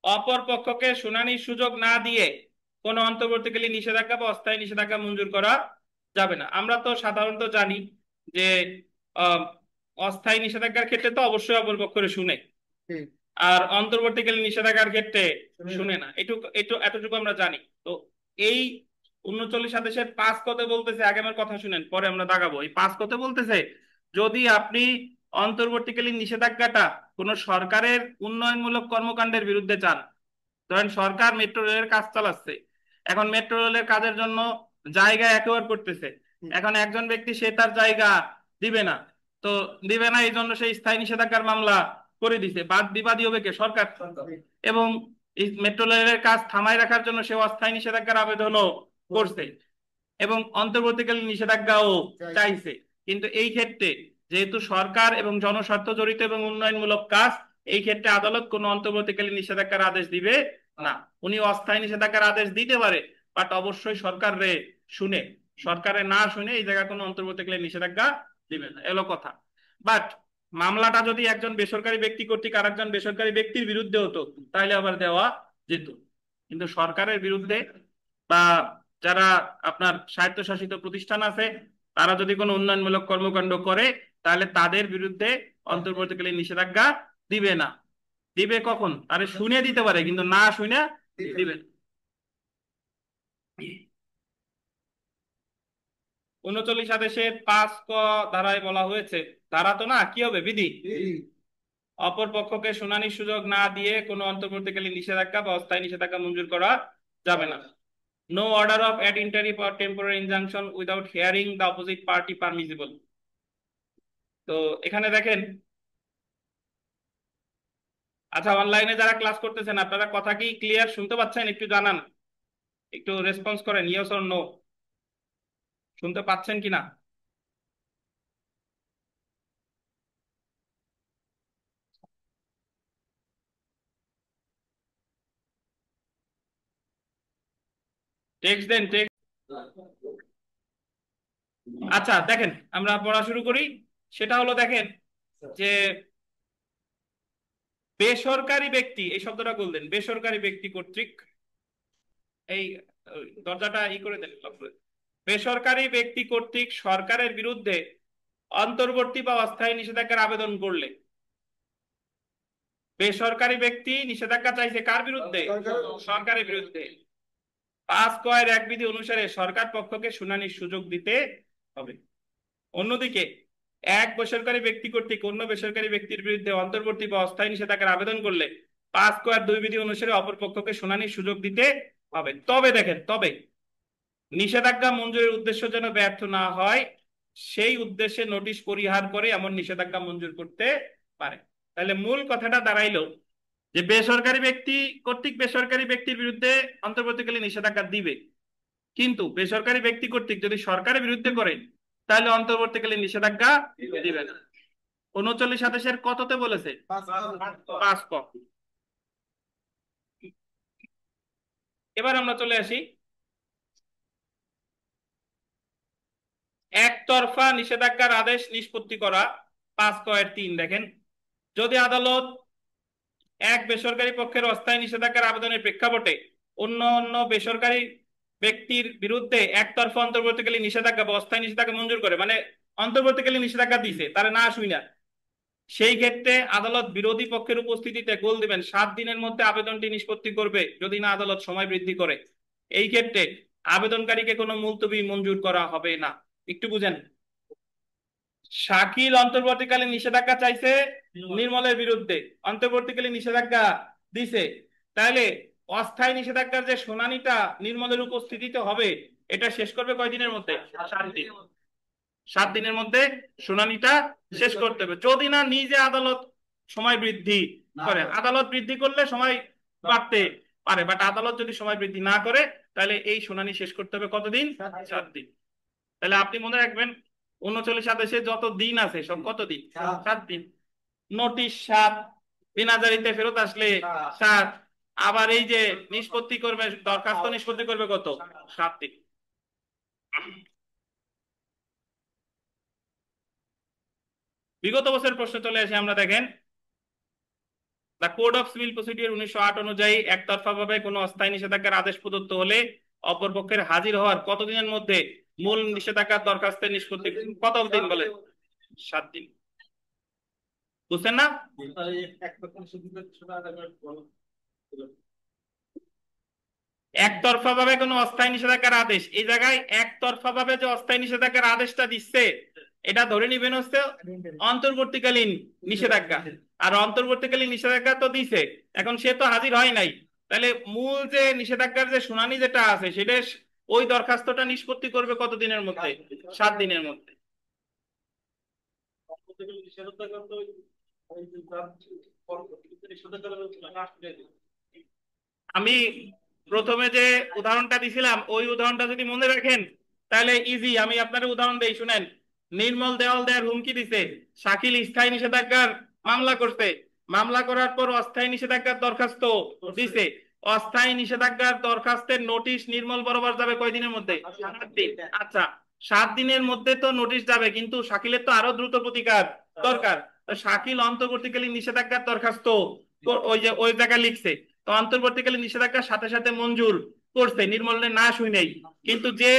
অপর পক্ষকে শুনানির সুযোগ না দিয়ে কোনো অন্তর্বর্তীকালীন নিষেধাজ্ঞা বা অস্থায়ী নিষেধাজ্ঞা মঞ্জুর করা যাবে না। আমরা তো সাধারণত জানি যে আহ, অস্থায়ী নিষেধাজ্ঞার ক্ষেত্রে তো অবশ্যই অপর পক্ষের শুনে, আর অন্তর্বর্তীকালীন নিষেধাজ্ঞার ক্ষেত্রে শুনে না। এটুকু এতটুকু আমরা জানি। তো এই 39 আদেশের 5 কতে বলতেছে, আগে আমার কথা শুনেন পরে আমরা দাগাবো। এই 5 কতে বলতেছে, যদি আপনি অন্তর্বর্তীকালীন নিষেধাজ্ঞাটা কোন সরকারের উন্নয়নমূলক কর্মকাণ্ডের বিরুদ্ধে চান, ধরেন সরকার মেট্রো রেলের কাজ চালাচ্ছে, এখন মেট্রো রেলের কাজের জন্য জায়গা একেবার করতেছে, এখন একজন ব্যক্তি সে তার জায়গা দিবে না, তো দিবে না এই জন্য সেই স্থায়ী নিষেধাজ্ঞার মামলা করে দিছে, বাদ বিবাদী হবে কে? সরকার। এবং এই মেট্রো রেলের কাজ থামায় রাখার জন্য সে অস্থায়ী নিষেধাজ্ঞার আবেদনও করছে এবং অন্তর্বর্তীকালীন নিষেধাজ্ঞাও চাইছে। কিন্তু এই ক্ষেত্রে যেহেতু সরকার এবং জনস্বার্থ জড়িত এবং উন্নয়নমূলক কাজ, এই ক্ষেত্রে আদালত কোনো অন্তর্বর্তীকালীন নিষেধাজ্ঞার আদেশ দিবে না। উনি অস্থায়ী নিষেধাজ্ঞার আদেশ দিতে পারে, বাট অবশ্যই সরকারে শুনে, সরকারে না শুনে এই জায়গায় কোনো অন্তর্বর্তীকালীন নিষেধাজ্ঞা দিবে না, এলো কথা। বাট মামলাটা যদি একজন বেসরকারি ব্যক্তি কর্তৃক আর একজন বেসরকারি ব্যক্তির বিরুদ্ধে হতো, তাহলে আবার দেওয়া যেত। কিন্তু সরকারের বিরুদ্ধে বা যারা আপনার স্বায়ত্তশাসিত প্রতিষ্ঠান আছে, তারা যদি কোনো উন্নয়নমূলক কর্মকাণ্ড করে, তাহলে তাদের বিরুদ্ধে অন্তর্বর্তীকালীন নিষেধাজ্ঞা দিবে না। দিবে কখন? আরে শুনে দিতে পারে, কিন্তু না শুনে দিবে না। 39 আদেশের 5 ক ধারায় বলা হয়েছে, ধারা তো না, কি হবে? বিধি। অপর পক্ষকে শুনানির সুযোগ না দিয়ে কোনো অন্তর্বর্তীকালীন নিষেধাজ্ঞা বা অস্থায়ী নিষেধাজ্ঞা মঞ্জুর করা যাবে না। No order of ad interim or temporary injunction without hearing the opposite party permissible. তো এখানে দেখেন, আচ্ছা অনলাইনে যারা ক্লাস করতেছেন আপনারা কথা কি ক্লিয়ার শুনতে পাচ্ছেন? একটু জানান, একটু রেসপন্স করেন, ইয়েস অর নো, শুনতে পাচ্ছেন কিনা। টেক্সট দেন, টেক্সট। আচ্ছা দেখেন, আমরা পড়া শুরু করি। সেটা হলো দেখেন যে বেসরকারি ব্যক্তি, এই শব্দটা বললেন, বেসরকারি ব্যক্তি কর্তৃক, এই দরজাটা ই করে দেন, লক করে দেন। বেসরকারি ব্যক্তি কর্তৃক সরকারের বিরুদ্ধে অন্তর্বর্তী বা অস্থায়ী নিষেধাজ্ঞার আবেদন করলে, বেসরকারি ব্যক্তি নিষেধাজ্ঞা চাইছে কার বিরুদ্ধে? সরকারের বিরুদ্ধে। 5(1) বিধি অনুসারে সরকার পক্ষকে শুনানির সুযোগ দিতে হবে। অন্যদিকে এক বেসরকারি ব্যক্তি কর্তৃক অন্য বেসরকারি ব্যক্তির বিরুদ্ধে অন্তর্বর্তী বা অস্থায়ী নিষেধাজ্ঞার আবেদন করলে 5(2) বিধি অনুসারে অপর পক্ষকে শুনানির সুযোগ দিতে হবে। তবে দেখেন, তবে নিষেধাজ্ঞা মঞ্জুরের উদ্দেশ্য যেন ব্যর্থ না হয় সেই উদ্দেশ্যে নোটিশ পরিহার করে এমন নিষেধাজ্ঞা মঞ্জুর করতে পারে। তাহলে মূল কথাটা দাঁড়াইলো যে বেসরকারি ব্যক্তি কর্তৃক বেসরকারি ব্যক্তির বিরুদ্ধে অন্তর্বর্তীকালীন নিষেধাজ্ঞা দিবে, কিন্তু বেসরকারি ব্যক্তি কর্তৃক যদি সরকারের বিরুদ্ধে করে তাহলে অন্তর্বর্তীকালীন নিষেধাজ্ঞা দিবে না। 39 কততে বলেছে? 5 ক। এবার আমরা চলে আসি একতরফা নিষেধাজ্ঞার আদেশ নিষ্পত্তি করা। 5(3) দেখেন, যদি আদালত এক বেসরকারি পক্ষের অস্থায়ী নিষেধাজ্ঞার আবেদনের প্রেক্ষাপটে অন্য অন্য বেসরকারি ব্যক্তির বিরুদ্ধে একতরফা অন্তর্বর্তীকালীন নিষেধাজ্ঞা বা অস্থায়ী নিষেধাজ্ঞা মঞ্জুর করে, মানে অন্তর্বর্তীকালীন নিষেধাজ্ঞা দিছে তারা না শুই না, সেই ক্ষেত্রে আদালত বিরোধী পক্ষের উপস্থিতিতে গোল দিবেন 7 দিনের মধ্যে আবেদনটি নিষ্পত্তি করবে, যদি না আদালত সময় বৃদ্ধি করে। এই ক্ষেত্রে আবেদনকারীকে কোনো মুলতবি মঞ্জুর করা হবে না। একটু বুঝেন, শাকিল অন্তর্বর্তীকালীন নিষেধাজ্ঞা চাইছে নির্মলের বিরুদ্ধে, অন্তর্বর্তীকালীন নিষেধাজ্ঞা দিছে, তাহলে অস্থায়ী নিষেধাজ্ঞার যে শুনানিটা নির্মলের উপস্থিতিতে হবে এটা শেষ করবে কয়দিনের মধ্যে? 7 দিন। 7 দিনের মধ্যে শুনানিটা শেষ করতে হবে, যদি না নিজে আদালত সময় বৃদ্ধি করে। আদালত বৃদ্ধি করলে সময় বাড়তে পারে, বাট আদালত যদি সময় বৃদ্ধি না করে তাহলে এই শুনানি শেষ করতে হবে কতদিন? 7 দিন। তাহলে আপনি মনে রাখবেন 39 যত দিন আছে সব কত দিন? 7 দিন। নোটিশ 7, বিনাজারিতে ফেরত আসলে 7, আবার এই যে নিষ্পত্তি করবে, দরখাস্ত নিষ্পত্তি করবে কত? 7 দিন। বিগত বছরের প্রশ্ন চলে আসে, আমরা দেখেন the Code of Civil procedure 1908 অনুযায়ী একতরফা ভাবে কোনো অস্থায়ী নিষেধাজ্ঞার আদেশ প্রদত্ত হলে অপর পক্ষের হাজির হওয়ার কতদিনের মধ্যে মূল নিষেধাজ্ঞার দরখাস্তের নিষ্পত্তি? কত দিন বলে? 7 দিন। বুঝছেন না? একতরফা ভাবে কোনো অস্থায়ী নিষেধাজ্ঞার আদেশ, এই জায়গায় একতরফা ভাবে যে অস্থায়ী নিষেধাজ্ঞার আদেশটা দিচ্ছে এটা ধরে নিবেন হচ্ছে অন্তর্বর্তীকালীন নিষেধাজ্ঞা। আর অন্তর্বর্তীকালীন নিষেধাজ্ঞা তো দিছে, এখন সে তো হাজির হয় নাই, তাহলে মূল যে নিষেধাজ্ঞার যে শুনানি যেটা আছে সেটা ওই দরখাস্তটা নিষ্পত্তি করবে কত দিনের মধ্যে? 7 দিনের মধ্যে। আমি প্রথমে যে উদাহরণটা দিছিলাম ওই উদাহরণটা যদি মনে রাখেন তাহলে ইজি। আমি আপনার উদাহরণ দেই, শুনেন। নির্মল দেওয়াল দেয়ার হুমকি দিছে, শাকিল স্থায়ী নিষেধাজ্ঞার মামলা করছে, মামলা করার পর অস্থায়ী নিষেধাজ্ঞার দরখাস্ত দিছে, অস্থায়ী নিষেধাজ্ঞার দরখাস্তের নোটিশ নির্মল বরাবর যাবে কয়দিনের মধ্যে? 7 দিন। আচ্ছা, 7 দিনের মধ্যে তো নোটিশ যাবে, কিন্তু শাকিলের তো আরো দ্রুত প্রতিকার দরকার। শাকিল অন্তর্বর্তীকালীন নিষেধাজ্ঞার দরখাস্ত ওই যে ওই জায়গায় লিখছে, তো অন্তর্বর্তীকালীন নিষেধাজ্ঞার সাথে সাথে মঞ্জুর করছে, নির্মলের না শুই নাই, কিন্তু যে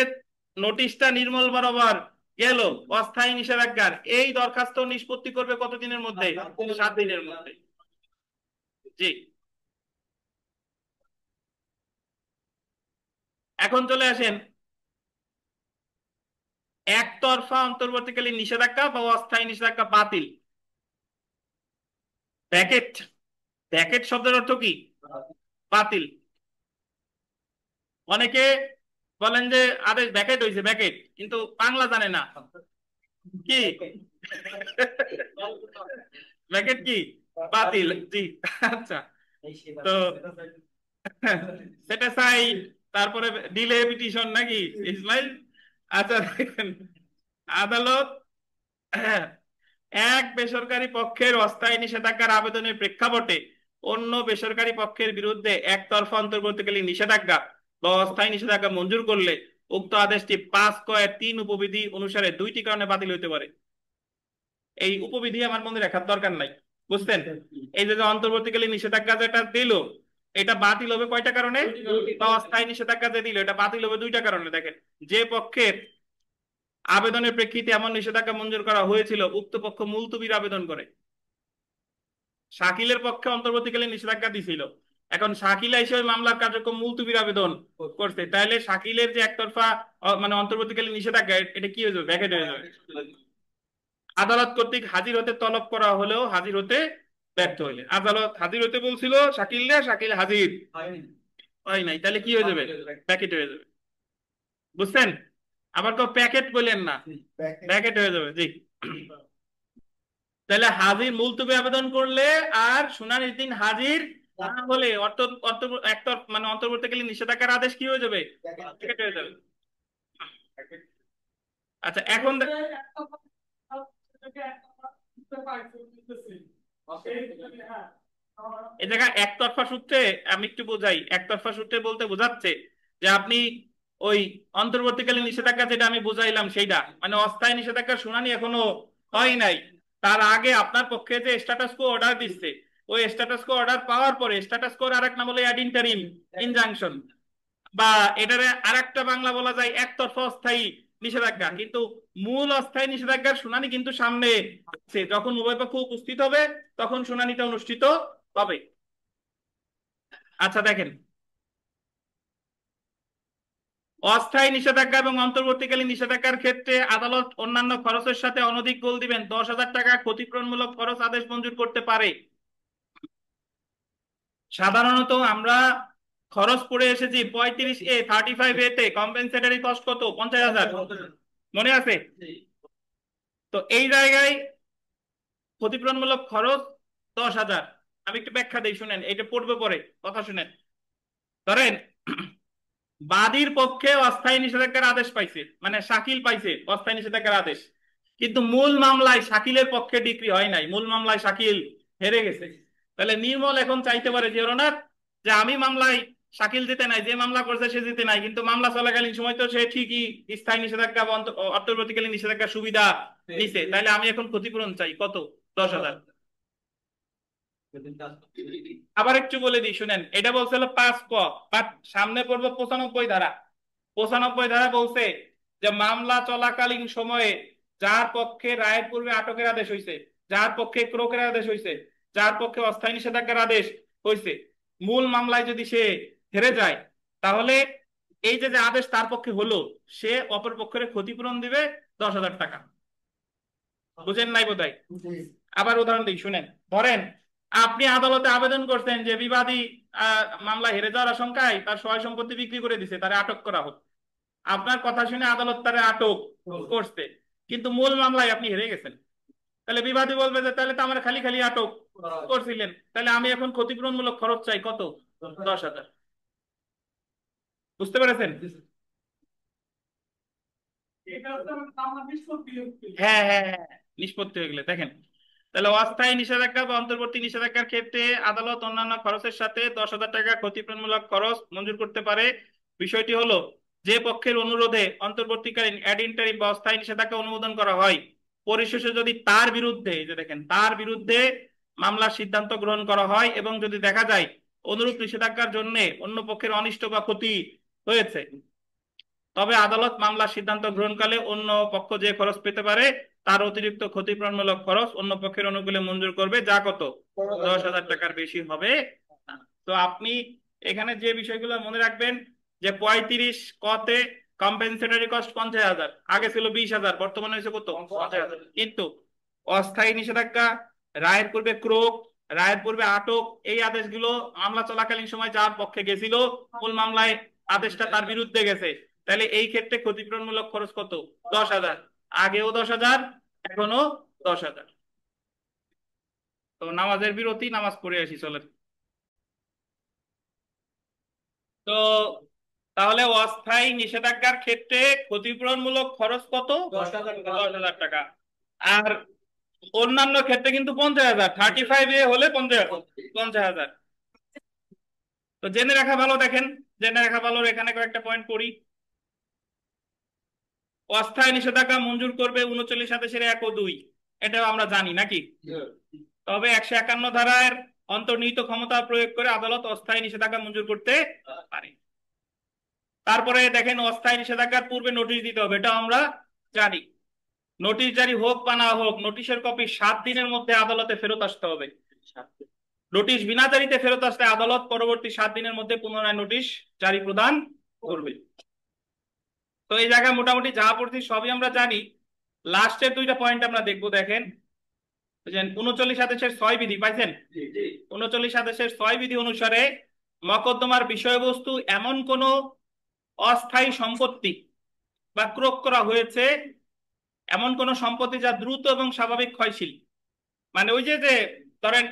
নোটিশটা নির্মল বরাবর গেল অস্থায়ী নিষেধাজ্ঞার, এই দরখাস্ত নিষ্পত্তি করবে কতদিনের মধ্যে? 7 দিনের মধ্যে। জি। এখন চলে আসেন একতরফা অন্তর্বর্তীকালীন নিষেধাজ্ঞা বা অস্থায়ী নিষেধাজ্ঞা বাতিল। প্যাকেট, প্যাকেট শব্দের অর্থ কি? বাতিল। অনেকে বলেন যে আদেশ ব্যাকেট হয়েছে, ব্যাকেট, কিন্তু বাংলা জানে না কি ব্যাকেট কি? বাতিল, জি। আচ্ছা, তো সেটা চাই, তারপরে ডিলে পিটিশন নাকি ইসমাইল? আচ্ছা দেখেন, আদালত এক বেসরকারি পক্ষের অস্থায়ী নিষেধাজ্ঞার আবেদনের প্রেক্ষাপটে অন্য বেসরকারি পক্ষের বিরুদ্ধে একতরফা অন্তর্বর্তীকালীন নিষেধাজ্ঞা বা অস্থায়ী নিষেধাজ্ঞা মঞ্জুর করলে উক্ত আদেশটি 5 ক 3 উপবিধি অনুসারে 2টি কারণে বাতিল হইতে পারে। এই উপবিধি আমার মনে রাখার দরকার নাই, বুঝছেন? এই যে যে অন্তর্বর্তীকালীন নিষেধাজ্ঞা যেটা দিল, এটা বাতিল হবে কয়টা কারণে? বা অস্থায়ী নিষেধাজ্ঞা যে দিল, এটা বাতিল হবে 2টা কারণে। দেখেন, যে পক্ষের আবেদনের প্রেক্ষিতে এমন নিষেধাজ্ঞা মঞ্জুর করা হয়েছিল উক্ত পক্ষ মুলতবির আবেদন করে। শাকিলের পক্ষে অন্তর্বর্তীকালীন নিষেধাজ্ঞা দিছিল, এখন শাকিল এসে ওই মামলার কার্যক্রম মুলতবির আবেদন করছে, তাহলে শাকিলের যে একতরফা মানে অন্তর্বর্তীকালীন নিষেধাজ্ঞা, এটা কি হয়ে যাবে? ব্যাকেট হয়ে যাবে। আদালত কর্তৃক হাজির হতে তলব করা হলেও হাজির হতে ব্যর্থ হইলে, আদালত হাজির হতে বলছিল শাকিল, শাকিল হাজির হয় নাই, তাহলে কি হয়ে যাবে? প্যাকেট হয়ে যাবে। বুঝছেন? আবার কেউ প্যাকেট বললেন না, প্যাকেট হয়ে যাবে, জি। তাহলে হাজির মুলতবি আবেদন করলে আর শুনানির দিন হাজির না হলে মানে অন্তর্বর্তীকালীন নিষেধাজ্ঞার আদেশ কি হয়ে যাবে? প্যাকেট হয়ে যাবে। আচ্ছা, এখন এই জায়গায় একতরফা সূত্রে আমি একটু বোঝাই। একতরফা সূত্রে বলতে বোঝাচ্ছে যে আপনি ওই অন্তর্বর্তীকালীন নিষেধাজ্ঞা যেটা আমি বুঝাইলাম সেইটা, মানে অস্থায়ী নিষেধাজ্ঞার শুনানি এখনো হয় নাই, তার আগে আপনার পক্ষে যে স্ট্যাটাস কো অর্ডার দিচ্ছে, ওই স্ট্যাটাস কো অর্ডার পাওয়ার পরে, স্ট্যাটাস কোর আরেক নাম হলো অ্যাড ইন্টারিম ইনজাংশন, বা এটারে আরেকটা বাংলা বলা যায় একতরফা অস্থায়ী নিষেধাজ্ঞা। কিন্তু মূল অস্থায়ী নিষেধাজ্ঞার শুনানি কিন্তু সামনে আছে, যখন উভয় পক্ষ উপস্থিত হবে তখন শুনানিটা অনুষ্ঠিত হবে। আচ্ছা দেখেন, অস্থায়ী নিষেধাজ্ঞা এবং অন্তর্বর্তীকালীন নিষেধাজ্ঞার ক্ষেত্রে আদালত অন্যান্য খরচের সাথে অনধিক গোল দিবেন 10,000 টাকা ক্ষতিপূরণমূলক খরচ আদেশ মঞ্জুর করতে পারে। সাধারণত আমরা খরচ পড়ে এসেছি 35A 35A তে কম্পেনসেটরি কস্ট কত? 50,000, মনে আছে? তো এই জায়গায় ক্ষতিপূরণমূলক খরচ 10,000। আমি একটু ব্যাখ্যা দিই, শুনেন, এটা পড়বে পরে, কথা শুনেন। ধরেন বাদীর পক্ষে অস্থায়ী নিষেধাজ্ঞার আদেশ পাইছে, মানে শাকিল পাইছে অস্থায়ী নিষেধাজ্ঞার আদেশ, কিন্তু মূল মামলায় শাকিলের পক্ষে ডিক্রি হয় নাই, মূল মামলায় শাকিল হেরে গেছে। তাহলে নির্মল এখন চাইতে পারে যে ওনার, যে আমি মামলায় শাকিল জিতে নাই, যে মামলা করছে সে জিতে নাই, কিন্তু মামলা চলাকালীন সময় তো সে ঠিকই স্থায়ী নিষেধাজ্ঞা বা অন্তর্বর্তীকালীন নিষেধাজ্ঞার সুবিধা নিছে, তাহলে আমি এখন ক্ষতিপূরণ চাই কত? 10,000। আবার একটু বলে দিই, শুনেন, এটা বলছিল 5 ক, বাট সামনে পড়বে 95 ধারা। 95 ধারা বলছে যে মামলা চলাকালীন সময়ে যার পক্ষে রায়ের পূর্বে আটকের আদেশ হয়েছে, যার পক্ষে ক্রোকের আদেশ হয়েছে, যার পক্ষে অস্থায়ী নিষেধাজ্ঞার আদেশ হয়েছে, মূল মামলায় যদি সে হেরে যায়, তাহলে এই যে যে আদেশ তার পক্ষে হলো, সে অপর পক্ষের ক্ষতিপূরণ দিবে 10,000 টাকা। বুঝেন নাই বোধহয়? আবার উদাহরণ দিই, শুনেন। ধরেন আপনি আদালতে আবেদন করছেন যে বিবাদী মামলা হেরে যাওয়ার আশঙ্কায় তার সয় সম্পত্তি বিক্রি করে দিছে, তারে আটক করা হোক। আপনার কথা শুনে আদালত তারে আটক করছে, কিন্তু মূল মামলায় আপনি হেরে গেছেন। তাহলে বিবাদী বলবে যে তাহলে তো আমার খালি খালি আটক করছিলেন, তাহলে আমি এখন ক্ষতিপূরণমূলক খরচ চাই কত? 10,000। বুঝতে পেরেছেন? হ্যাঁ হ্যাঁ হ্যাঁ, নিষ্পত্তি হয়ে গেলে দেখেন, তাহলে অস্থায়ী নিষেধাজ্ঞা বা অন্তর্বর্তী নিষেধাজ্ঞার ক্ষেত্রে আদালত অন্যান্য খরচের সাথে 10,000 টাকা ক্ষতিপূরণমূলক খরচ মঞ্জুর করতে পারে। বিষয়টি হলো, যে পক্ষের অনুরোধে অন্তর্বর্তীকালীন অ্যাড ইন্টারিম বা অস্থায়ী নিষেধাজ্ঞা অনুমোদন করা হয়, পরিশেষে যদি তার বিরুদ্ধে, এই যে দেখেন, তার বিরুদ্ধে মামলার সিদ্ধান্ত গ্রহণ করা হয় এবং যদি দেখা যায় অনুরূপ নিষেধাজ্ঞার জন্য অন্য পক্ষের অনিষ্ট বা ক্ষতি হয়েছে, তবে আদালত মামলার সিদ্ধান্ত গ্রহণকালে অন্য পক্ষ যে খরচ পেতে পারে তার অতিরিক্ত ক্ষতিপূরণমূলক খরচ অন্য পক্ষের অনুকূলে মঞ্জুর করবে, যা কত? 10,000 টাকার বেশি হবে না। তো আপনি এখানে যে বিষয়গুলো মনে রাখবেন, যে 35 কতে কম্পেনসেটরি কস্ট 50,000, আগে ছিল 20,000, বর্তমানে হয়েছে কত? 50,000। কিন্তু অস্থায়ী নিষেধাজ্ঞা, রায়ের পূর্বে ক্রোক, রায়ের পূর্বে আটক, এই আদেশগুলো মামলা চলাকালীন সময় যার পক্ষে গেছিল, মূল মামলায় আদেশটা তার বিরুদ্ধে গেছে, তাহলে এই ক্ষেত্রে ক্ষতিপূরণমূলক খরচ কত? 10,000। আগেও 10,000, এখনো 10,000। তো নামাজের বিরতি, নামাজ পড়ে আসি চলেন। তো তাহলে অস্থায়ী নিষেধাজ্ঞার ক্ষেত্রে ক্ষতিপূরণমূলক খরচ কত? 10,000 টাকা। আর অন্যান্য ক্ষেত্রে কিন্তু 50,000, 35A হলে 50,000। তো জেনে রাখা ভালো, দেখেন জেনে রাখা ভালো, এখানে কয়েকটা পয়েন্ট করি। অস্থায়ী নিষেধাজ্ঞা মঞ্জুর করবে 39 আদেশের 1 ও 2, এটাও আমরা জানি নাকি। তবে 151 ধারার অন্তর্নিহিত ক্ষমতা প্রয়োগ করে আদালত অস্থায়ী নিষেধাজ্ঞা মঞ্জুর করতে পারে। তারপরে দেখেন, অস্থায়ী নিষেধাজ্ঞার পূর্বে নোটিশ দিতে হবে, এটা আমরা জানি। নোটিশ জারি হোক বা না হোক, নোটিশের কপি 7 দিনের মধ্যে আদালতে ফেরত আসতে হবে। নোটিশ বিনা জারিতে ফেরত আসলে আদালত পরবর্তী 7 দিনের মধ্যে পুনরায় নোটিশ জারি প্রদান করবে। তো এই জায়গায় মোটামুটি যা পড়ছি সবই আমরা জানি। লাস্টের 2টা পয়েন্ট আমরা দেখবো। দেখেন 39 আদেশের 6 বিধি পাইছেন? 39 আদেশের 6 বিধি অনুসারে মকদ্দমার বিষয়বস্তু এমন কোন অস্থায়ী সম্পত্তি বা ক্রয় করা হয়েছে, এমন কোন সম্পত্তি যা দ্রুত এবং স্বাভাবিক ক্ষয়শীল। মানে ওই যে যে ধরেন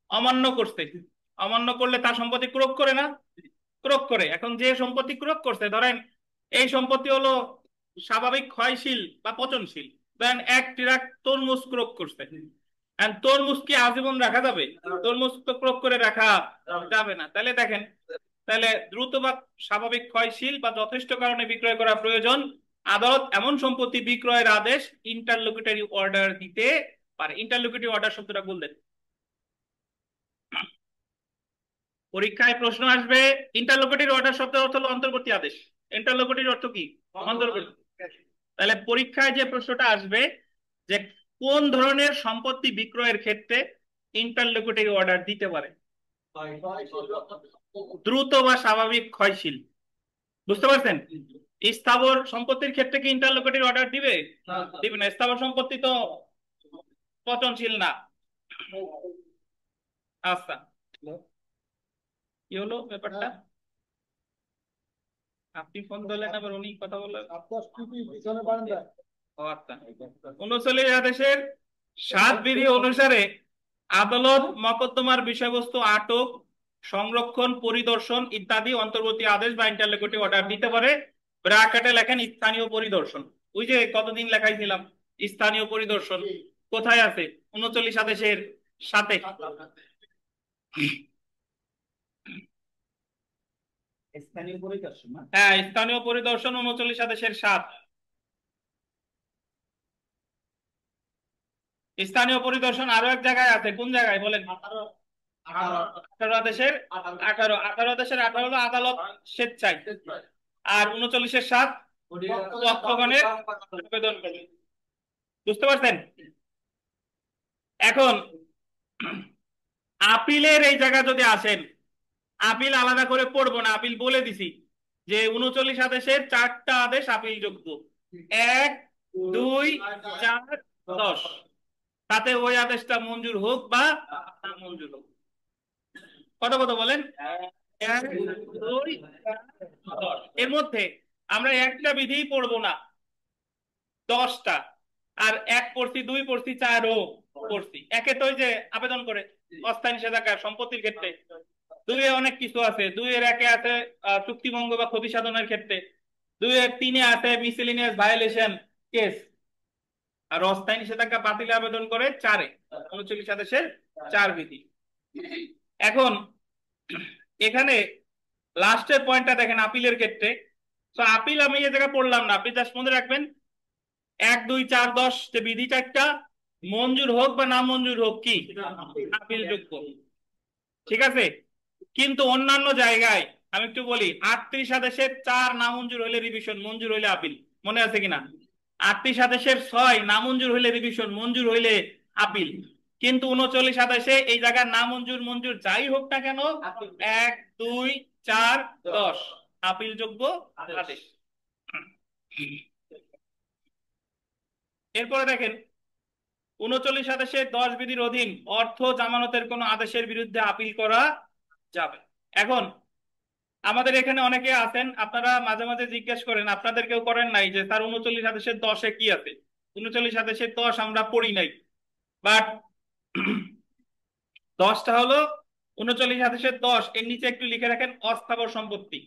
অমান্য করছে, অমান্য করলে তার সম্পত্তি ক্রয় করে না? ক্রয় করে। এখন যে সম্পত্তি ক্রয় করছে, ধরেন এই সম্পত্তি হলো স্বাভাবিক ক্ষয়শীল বা পচনশীল। ধরেন 1 ট্রাক তরমুজ ক্রয় করছে, তরমুজ কি আজীবন রাখা যাবে? তরমুজ তো ক্রয় করে রাখা যাবে না। তাহলে দেখেন, তাহলে দ্রুত বা স্বাভাবিক ক্ষয়শীল বা যথেষ্ট কারণে বিক্রয় করা প্রয়োজন, আদালত এমন সম্পত্তি বিক্রয়ের আদেশ ইন্টারলোকুটরি অর্ডার দিতে পারে। ইন্টারলোকুটরি অর্ডার শব্দটা বললেন, পরীক্ষায় প্রশ্ন আসবে। ইন্টারলোকুটরি অর্ডার শব্দের অর্থ হলো অন্তর্বর্তী আদেশ। ইন্টারলোকুটরি অর্থ কি? অন্তর্বর্তী। তাহলে পরীক্ষায় যে প্রশ্নটা আসবে যে কোন ধরনের সম্পত্তি বিক্রয়ের ক্ষেত্রে ইন্টারলোকুটরি অর্ডার দিতে পারে? দ্রুত বা স্বাভাবিক ক্ষয়শীল। বুঝতে পারছেন? স্থাবর সম্পত্তির ক্ষেত্রে কি ইন্টারলোকুটরি অর্ডার দিবে? দিবে না। স্থাবর সম্পত্তি তো পচনশীল না। আচ্ছা, কি হলো ব্যাপারটা? আপনি ফোন ধরলেন, আবার উনি কথা বললেন। ও আচ্ছা। 39 আদেশের 7 বিধি অনুসারে আদালত মকদ্দমার বিষয়বস্তু আটক, সংরক্ষণ, পরিদর্শন ইত্যাদি অন্তর্বর্তী আদেশ বা ইন্টারলোকুটরি অর্ডার দিতে পারে। ব্র্যাকেটে লেখেন স্থানীয় পরিদর্শন। ওই যে কতদিন লেখাইছিলাম স্থানীয় পরিদর্শন, কোথায় আছে? 39 আদেশের সাথে। স্থানীয় পরিদর্শন না? হ্যাঁ, স্থানীয় পরিদর্শন 39 আদেশের 7। স্থানীয় পরিদর্শন আরো এক জায়গায় আছে, কোন জায়গায় বলেন? 18 আদেশের 18। 18 আদেশের 18 হলো আদালত স্বেচ্ছায়, আর 39-এর 7 পক্ষগণের আবেদন করবে। বুঝতে পারছেন? এখন আপিলের এই জায়গা যদি আসেন, আপিল আলাদা করে পড়বো না, আপিল বলে দিছি যে 39 আদেশের 4টা আদেশ আপিল যোগ্য, 1, 2, 4, 10। তাতে ওই আদেশটা মঞ্জুর হোক বা না মঞ্জুর হোক। কত কত বলেন? 1, 2, 4, 10। এর মধ্যে আমরা একটা বিধি পড়বো না, 10টা। আর 1 পড়ছি, 2 পড়ছি, 4 ও পড়ছি। একে তো ওই যে আবেদন করে অস্থায়ী নিষেধাজ্ঞা সম্পত্তির ক্ষেত্রে, 2 এ অনেক কিছু আছে। 2 এর 1 এ আছে চুক্তিভঙ্গ বা ক্ষতি সাধনের ক্ষেত্রে, 2 এর 3 এ আছে মিসেলিনিয়াস ভায়োলেশন কেস, আর অস্থায়ী নিষেধাজ্ঞা বাতিলে আবেদন করে 4 এ 39 আদেশের 4 বিধি। এখন এখানে লাস্টের পয়েন্টটা দেখেন আপিলের ক্ষেত্রে। তো আপিল আমি এই জায়গায় পড়লাম না, আপনি জাস্ট মনে রাখবেন 1, 2, 4, 10 যে বিধি 4টা মঞ্জুর হোক বা না মঞ্জুর হোক কি আপিল যোগ্য। ঠিক আছে? কিন্তু অন্যান্য জায়গায় আমি একটু বলি, 38 আদেশের 4 নামঞ্জুর হইলে রিভিশন, মঞ্জুর হইলে আপিল। মনে আছে কিনা? 38 আদেশের 6 নামঞ্জুর হইলে রিভিশন, মঞ্জুর হইলে আপিল। কিন্তু 39 আদেশে এই জায়গার নামঞ্জুর মঞ্জুর যাই হোক না কেন, 1, 2, 4, 10 আপিল যোগ্য আদেশ। এরপরে দেখেন 39-10 বিধির অধীন অর্থ জামানতের কোনো আদেশের বিরুদ্ধে আপিল করা যাবে। এখন আমাদের এখানে অনেকে আছেন, আপনারা মাঝে মাঝে জিজ্ঞেস করেন, আপনাদের কেউ করেন নাই যে তার 39-10 কি আছে? 39-10 আমরা পড়ি নাই, বাট 10টা হলো 39-10 এর নিচে একটু লিখে রাখেন অস্থাবর সম্পত্তি।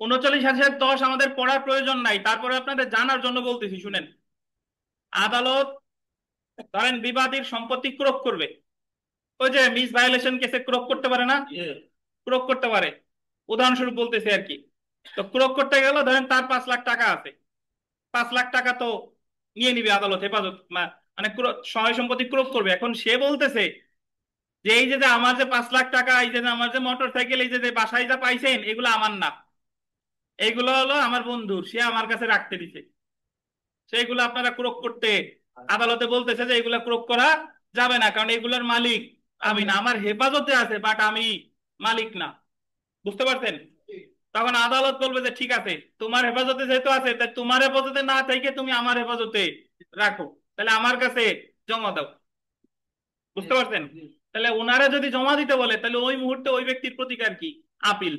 উনচল্লিশ হাজার দশ আমাদের পড়ার প্রয়োজন নাই, তারপরে আপনাদের জানার জন্য বলতেছি শুনেন। আদালত ধরেন বিবাদীর সম্পত্তি ক্রোক করবে, ওই যে মিস ভায়োলেশন কেসে ক্রোক করতে পারে না, ক্রোক করতে পারে, উদাহরণস্বরূপ বলতেছি আর কি। তো ক্রোক করতে গেল, ধরেন তার 5 লাখ টাকা আছে, 5 লাখ টাকা তো নিয়ে নিবে আদালত, হেফাজত মানে সহায় সম্পত্তি ক্রোক করবে। এখন সে বলতেছে যে এই যে যে আমার যে 5 লাখ টাকা, এই যে যে আমার যে মোটর সাইকেল, এই যে যে বাসায় যা পাইছেন, এগুলো আমার না, এইগুলো হলো আমার বন্ধুর, সে আমার কাছে রাখতে দিছে, সেইগুলো আপনারা ক্রোক করতে আদালতে বলতেছে যে এগুলা ক্রোক করা যাবে না, কারণ এগুলোর মালিক আমি না, আমার হেফাজতে আছে বাট আমি মালিক না। বুঝতে পারছেন? তখন আদালত বলবে যে ঠিক আছে, তোমার হেফাজতে যেহেতু আছে, তাই তোমার হেফাজতে না থেকে তুমি আমার হেফাজতে রাখো, তাহলে আমার কাছে জমা দাও। বুঝতে পারছেন? তাহলে ওনারা যদি জমা দিতে বলে, তাহলে ওই মুহূর্তে ওই ব্যক্তির প্রতিকার কি? আপিল।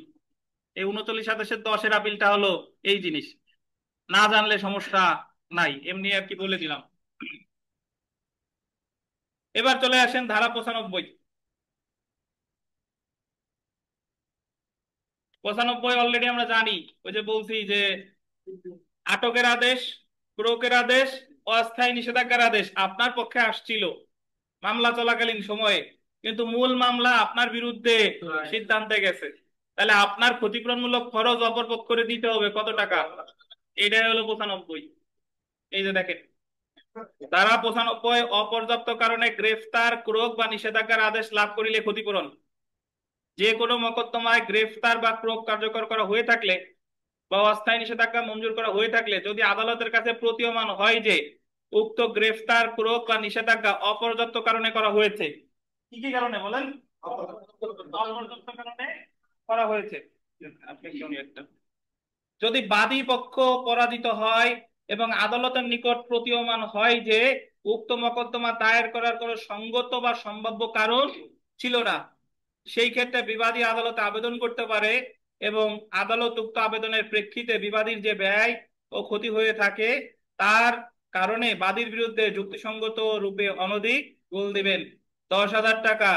এই 39-10 আপিলটা হলো এই জিনিস, না জানলে সমস্যা নাই, এমনি আর কি বলে দিলাম। এবার চলে আসেন ধারা 95। 95 অলরেডি আমরা জানি, ওই যে বলছি যে আটকের আদেশ, ক্রোকের আদেশ, অস্থায়ী নিষেধাজ্ঞার আদেশ আপনার পক্ষে আসছিল মামলা চলাকালীন সময়ে, কিন্তু মূল মামলা আপনার বিরুদ্ধে সিদ্ধান্তে গেছে, তাহলে আপনার ক্ষতিপূরণমূলক খরচ অপর পক্ষে দিতে হবে কত টাকা? এটাই হলো 95। এই যে দেখেন, ধারা 95, অপর্যাপ্ত কারণে গ্রেফতার, ক্রোক বা নিষেধাজ্ঞার আদেশ লাভ করিলে ক্ষতিপূরণ। যে কোনো মোকদ্দমায় গ্রেফতার বা ক্রোক কার্যকর করা হয়ে থাকলে বা অস্থায়ী নিষেধাজ্ঞা মঞ্জুর করা হয়ে থাকলে, যদি আদালতের কাছে প্রতীয়মান হয় যে উক্ত গ্রেফতার, ক্রোক বা নিষেধাজ্ঞা অপর্যাপ্ত কারণে করা হয়েছে। কি কি কারণে বলেন? অপর্যাপ্ত কারণে করা হয়েছে। আপনি শুনি একটা, যদি বাদী পক্ষ পরাজিত হয় এবং আদালতের নিকট প্রতীয়মান হয় যে উক্ত মোকদ্দমা দায়ের করার কোনো সঙ্গত বা সম্ভাব্য কারণ ছিল না, সেই ক্ষেত্রে বিবাদী আদালতে আবেদন করতে পারে এবং আদালত উক্ত আবেদনের প্রেক্ষিতে বিবাদীর যে ব্যয় ও ক্ষতি হয়ে থাকে তার কারণে বাদীর বিরুদ্ধে যুক্তিসঙ্গত রূপে অনধিক গোল দিবেন 10,000 টাকা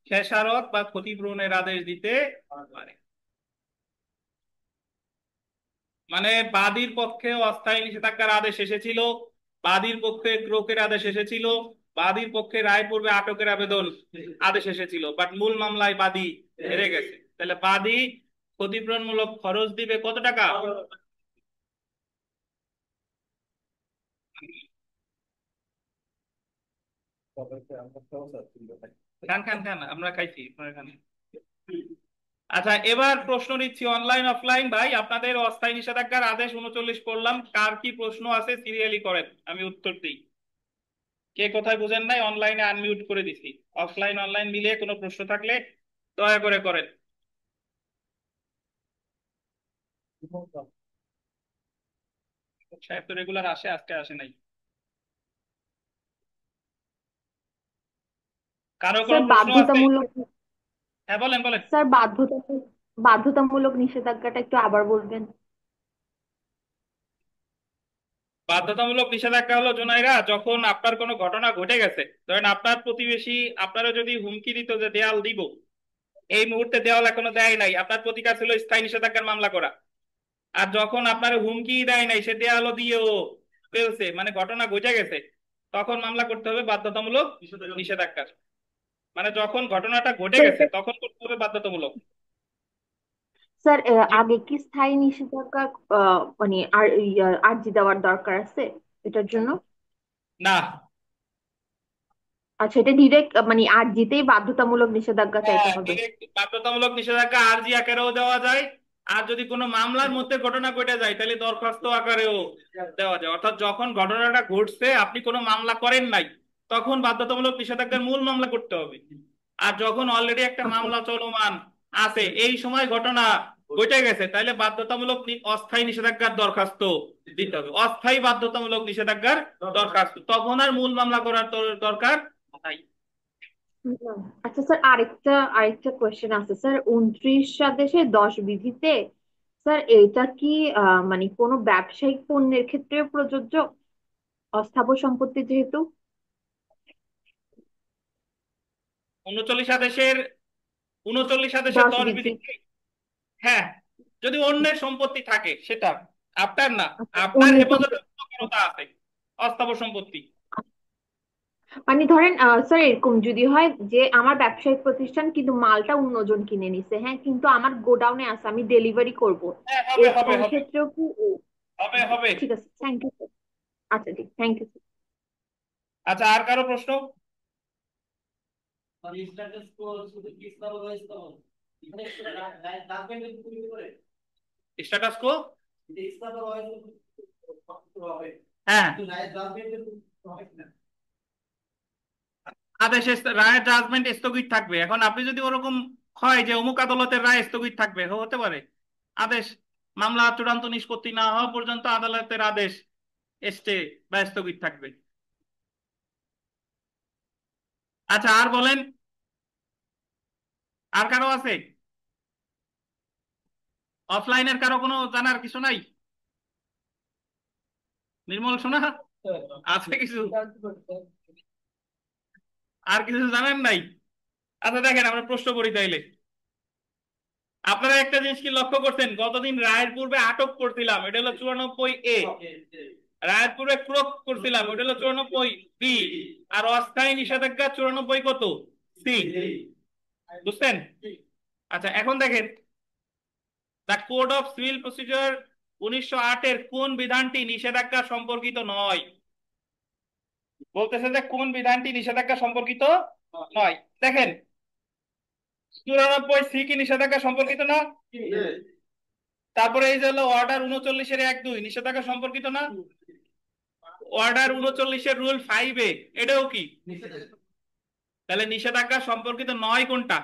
খেসারত বা ক্ষতিপূরণের আদেশ দিতে পারে। মানে বাদীর পক্ষে অস্থায়ী নিষেধাজ্ঞার আদেশ এসেছিল, বাদীর পক্ষে ক্রোকের আদেশ এসেছিল, বাদীর পক্ষে রায় পূর্বে আটকের আবেদন আদেশ এসেছিল, বাট মূল মামলায় বাদী হেরে গেছে, তাহলে বাদী ক্ষতিপূরণমূলক খরচ দিবে কত টাকা? খান খান খান, আমরা খাইছি আপনার এখানে। আচ্ছা, এবার প্রশ্ন নিচ্ছি অনলাইন অফলাইন। ভাই আপনাদের অস্থায়ী নিষেধাজ্ঞার আদেশ 39 করলাম, কার কি প্রশ্ন আছে সিরিয়ালি করেন, আমি উত্তর দিই। কে কোথায় বুঝেন নাই অনলাইনে আনমিউট করে দিছি, অফলাইন অনলাইন মিলিয়ে কোনো প্রশ্ন থাকলে দয়া করে করেন। সাহেব তো রেগুলার আসে, আজকে আসে নাই। কারো কোনো স্যার প্রশ্ন আছে? বাধ্যতামূলক হ্যাঁ বলেন বলেন। স্যার বাধ্যতামূলক নিষেধাজ্ঞাটা একটু আবার বলবেন? বাধ্যতামূলক নিষেধাজ্ঞা হলো জুনাইরা, যখন আপনার কোনো ঘটনা ঘটে গেছে, ধরেন আপনার প্রতিবেশী আপনারা যদি হুমকি দিত যে দেয়াল দিব, এই মুহূর্তে দেওয়াল এখনো দেয় নাই, আপনার প্রতিকার ছিল স্থায়ী নিষেধাজ্ঞার মামলা করা। আর যখন আপনার হুমকি দেয় নাই, সে দেয়ালও দিয়েও ফেলছে, মানে ঘটনা ঘটে গেছে, তখন মামলা করতে হবে বাধ্যতামূলক নিষেধাজ্ঞা। মানে যখন ঘটনাটা ঘটে গেছে তখন করতে হবে বাধ্যতামূলক। স্যার জি। আগে কি স্থায়ী নিষেধাজ্ঞা মানে আর আর্জি দেওয়ার দরকার আছে এটার জন্য? না। আচ্ছা, এটা ডিরেক্ট মানে আর্জিতেই বাধ্যতামূলক নিষেধাজ্ঞা চাইতে হ্যাঁ, হবে? ডিরেক্ট বাধ্যতামূলক নিষেধাজ্ঞা আরজি আকারেও দেওয়া যায়, আর যদি কোনো মামলার মধ্যে ঘটনা ঘটে যায় তাহলে দরখাস্ত আকারেও দেওয়া যায়। অর্থাৎ যখন ঘটনাটা ঘটছে আপনি কোনো মামলা করেন নাই, তখন বাধ্যতামূলক নিষেধাজ্ঞার মূল মামলা করতে হবে। আর যখন অলরেডি একটা আচ্ছা মামলা চলমান আছে, এই সময় ঘটনা ঘটে গেছে, তাহলে বাধ্যতামূলক অস্থায়ী নিষেধাজ্ঞার দরখাস্ত দিতে হবে, অস্থায়ী বাধ্যতামূলক নিষেধাজ্ঞার দরখাস্ত, তখন আর মূল মামলা করার দরকার নাই। আচ্ছা স্যার, আরেকটা কোয়েশ্চেন আছে স্যার। 29-10 স্যার, এটা কি মানে কোনো ব্যবসায়িক পণ্যের ক্ষেত্রে প্রযোজ্য, অস্থাবর সম্পত্তি যেহেতু? 39 আদেশের 10 বিধি। 10 বিধি, হ্যাঁ, যদি অন্যের সম্পত্তি থাকে সেটা, আপনার না, আচ্ছা, আপনার অন্য হেফাজতে সম্পত্তি। ক্ষমতা আছে অস্থাবর সম্পত্তি। মানে ধরেন স্যার, এরকম যদি হয় যে আমার ব্যবসায়িক প্রতিষ্ঠান কিন্তু মালটা অন্যজন কিনে নিছে, হ্যাঁ, কিন্তু আমার গোডাউনে আছে, আমি ডেলিভারি করব, হ্যাঁ, হবে হবে ওই হবে ক্ষেত্রেও কি হবে জি, হবে। ঠিক আছে, থ্যাংক ইউ স্যার। আচ্ছা, ঠিক, থ্যাংক ইউ। আচ্ছা, আর কারো প্রশ্ন? মানে স্ট্যাটাস কো শুধু কি স্তর রয়েছে, এখানে ডাকুমেন্ট পুরো করে স্ট্যাটাস কো, এই স্তর রয়েছে হবে, হ্যাঁ, কিন্তু ডাকুমেন্ট হবে না। আদেশে রায়ের জাজমেন্ট স্থগিত থাকবে। এখন আপনি যদি ওরকম হয় যে অমুক আদালতের রায় স্থগিত থাকবে, হতে পারে আদেশ, মামলা চূড়ান্ত নিষ্পত্তি না হওয়া পর্যন্ত আদালতের আদেশ স্টে বা স্থগিত থাকবে। আচ্ছা, আর বলেন, আর কারো আছে? অফলাইনের কারো কোনো জানার কিছু নাই? নির্মল শোনা আছে কিছু? আর কিছু জানেন নাই? আচ্ছা দেখেন, আমরা প্রশ্ন করি তাইলে। আপনারা একটা জিনিস কি লক্ষ্য করছেন, গতদিন রায়ের পূর্বে আটক করছিলাম, এটা হলো 94A, রায়ের পূর্বে ক্রোক করছিলাম, ওটা হলো 94B, আর অস্থায়ী নিষেধাজ্ঞা 94 কত, সি, বুঝছেন? আচ্ছা, এখন দেখেন, the Code of Civil Procedure 1908-এর কোন বিধানটি নিষেধাজ্ঞা সম্পর্কিত নয়? বলতেছে যে কোন বিধানটি নিষেধাজ্ঞা সম্পর্কিত নয়। দেখেন, 94C কি নিষেধাজ্ঞা সম্পর্কিত না? তারপরে এই যে হলো অর্ডার 39-এর 1-2 নিষেধাজ্ঞা সম্পর্কিত না? অর্ডার 39-এর রুল 5A এটাও কি? তাহলে নিষেধাজ্ঞা সম্পর্কিত নয় কোনটা?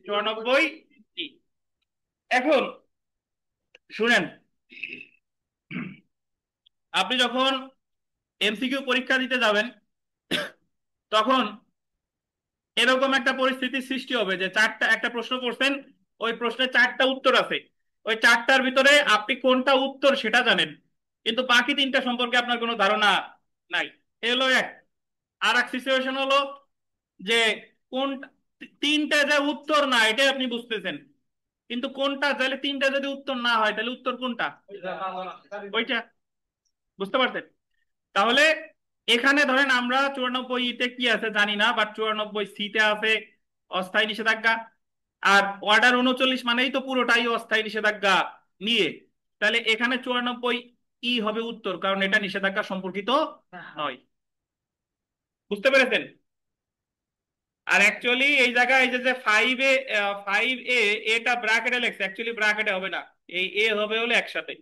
94। এখন শুনেন, আপনি যখন এমসিকিউ পরীক্ষা দিতে যাবেন, তখন এরকম একটা পরিস্থিতির সৃষ্টি হবে যে চারটা, একটা প্রশ্ন করছেন, ওই প্রশ্নে চারটা উত্তর আছে, ওই চারটার ভিতরে আপনি কোনটা উত্তর সেটা জানেন, কিন্তু বাকি তিনটা সম্পর্কে আপনার কোনো ধারণা নাই। এ হলো এক। আর এক সিচুয়েশন হলো যে কোন তিনটা যে উত্তর না এটাই আপনি বুঝতেছেন, কিন্তু কোনটা, তাহলে তিনটা যদি উত্তর না হয় তাহলে উত্তর কোনটা, ওইটা, বুঝতে পারছেন? তাহলে এখানে ধরেন আমরা 94-তে কি আছে জানি না, বাট 94C-তে আছে অস্থায়ী নিষেধাজ্ঞা, আর অর্ডার 39 মানেই তো পুরোটাই অস্থায়ী নিষেধাজ্ঞা নিয়ে, তাহলে এখানে 94E হবে উত্তর, কারণ এটা নিষেধাজ্ঞা সম্পর্কিত নয়। বুঝতে পেরেছেন? আর অ্যাকচুয়ালি এই জায়গায় এই যে 5A এটা ব্র্যাকেটে লেখছে, অ্যাকচুয়ালি ব্র্যাকেটে হবে না, এই এ হবে হলে একসাথে।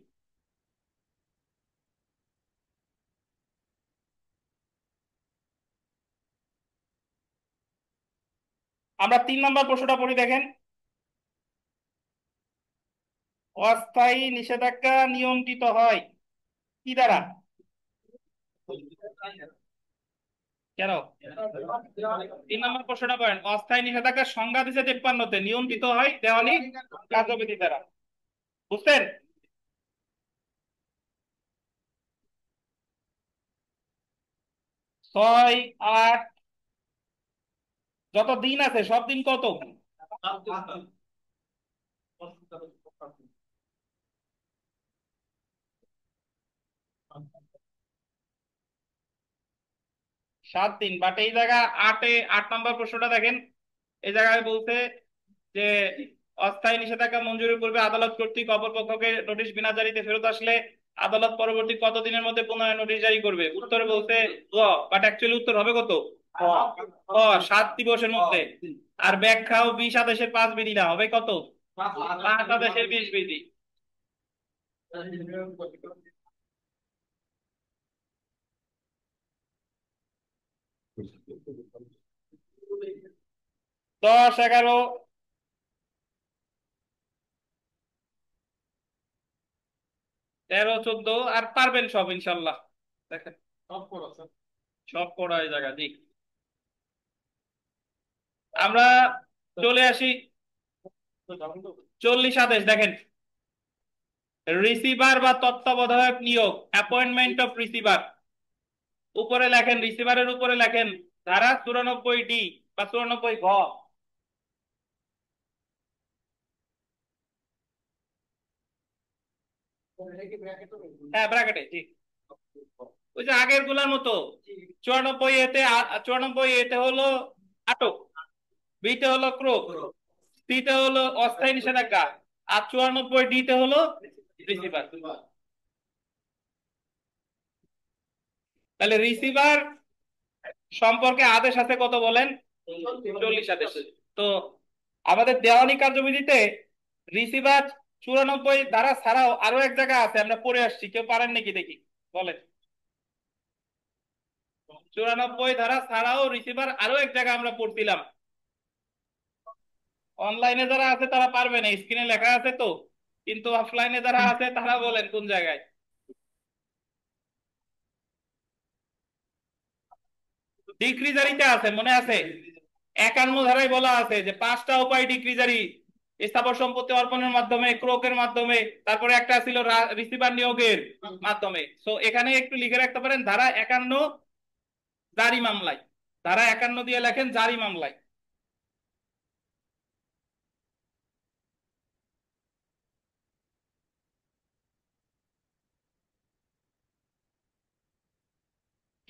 আমরা 3 নম্বর প্রশ্নটা পড়ি, দেখেন, অস্থায়ী নিষেধাজ্ঞা নিয়ন্ত্রিত হয় কি দ্বারা? কেন? 3 নম্বর প্রশ্নটা করেন, অস্থায়ী নিষেধাজ্ঞার সংজ্ঞা দিচ্ছে 53-তে, নিয়ন্ত্রিত হয় দেওয়ানি কার্যবিধি দ্বারা। বুঝছেন? ছয়, আট, যত দিন আছে সব দিন কত? 7 দিন। বাট এই জায়গা 8 নম্বর প্রশ্নটা দেখেন, এই জায়গায় বলছে যে অস্থায়ী নিষেধাজ্ঞা মঞ্জুরের পূর্বে আদালত কর্তৃক অপর পক্ষকে নোটিশ বিনা জারিতে ফেরত আসলে আদালত পরবর্তী কতদিনের মধ্যে পুনরায় নোটিশ জারি করবে? উত্তরে বলছে গ, বাট অ্যাকচুয়ালি উত্তর হবে কত? ক, 7 দিবসের মধ্যে। আর ব্যাখ্যাও 20 আদেশের 5 বিধি না, হবে কত? 5 আদেশের 20 বিধি। 10, 11, 13, 14, আর পারবেন সব ইনশাল্লাহ। দেখেন সব পড়ো স্যার। সব পড়া এই জায়গা, জি। আমরা চলে আসি তো যাবেন তো? 40 আদেশ, দেখেন। রিসিভার বা তত্ত্বাবধায়ক নিয়োগ, অ্যাপয়েন্টমেন্ট অফ রিসিভার। উপরে লেখেন, রিসিভারের উপরে লেখেন ধারা 94D বা 94 ঘ। এটা কি ব্র্যাকেট হবে? হ্যাঁ, ব্র্যাকেটে, জি। ওই যে আগের গুলার মতো। 94 এতে হলো আটক, বিতে হলো ক্রোক, সিতে হলো অস্থায়ী নিষেধাজ্ঞা, আর 94D-তে হলো রিসিভার। তাহলে রিসিভার সম্পর্কে আদেশ আছে কত বলেন? 40 আদেশ। তো আমাদের দেওয়ানি কার্যবিধিতে রিসিভার 94 ধারা ছাড়াও আরো এক জায়গা আছে, আমরা পড়ে আসছি, কেউ পারেন নাকি দেখি, বলেন। 94 ধারা ছাড়াও রিসিভার আরো এক জায়গা আমরা পড়ছিলাম। অনলাইনে যারা আছে তারা পারবে না, স্ক্রিনে লেখা আছে তো, কিন্তু অফলাইনে যারা আছে তারা বলেন কোন জায়গায়। ডিক্রি জারিতে আছে, মনে আছে? 51 ধারায় বলা আছে যে 5টা উপায় ডিক্রি জারি: স্থাবর সম্পত্তি অর্পণের মাধ্যমে, ক্রোকের মাধ্যমে, তারপরে একটা ছিল রিসিভার নিয়োগের মাধ্যমে। সো এখানে একটু লিখে রাখতে পারেন ধারা 51 জারি মামলায়। ধারা 51 দিয়ে লেখেন জারি মামলায়।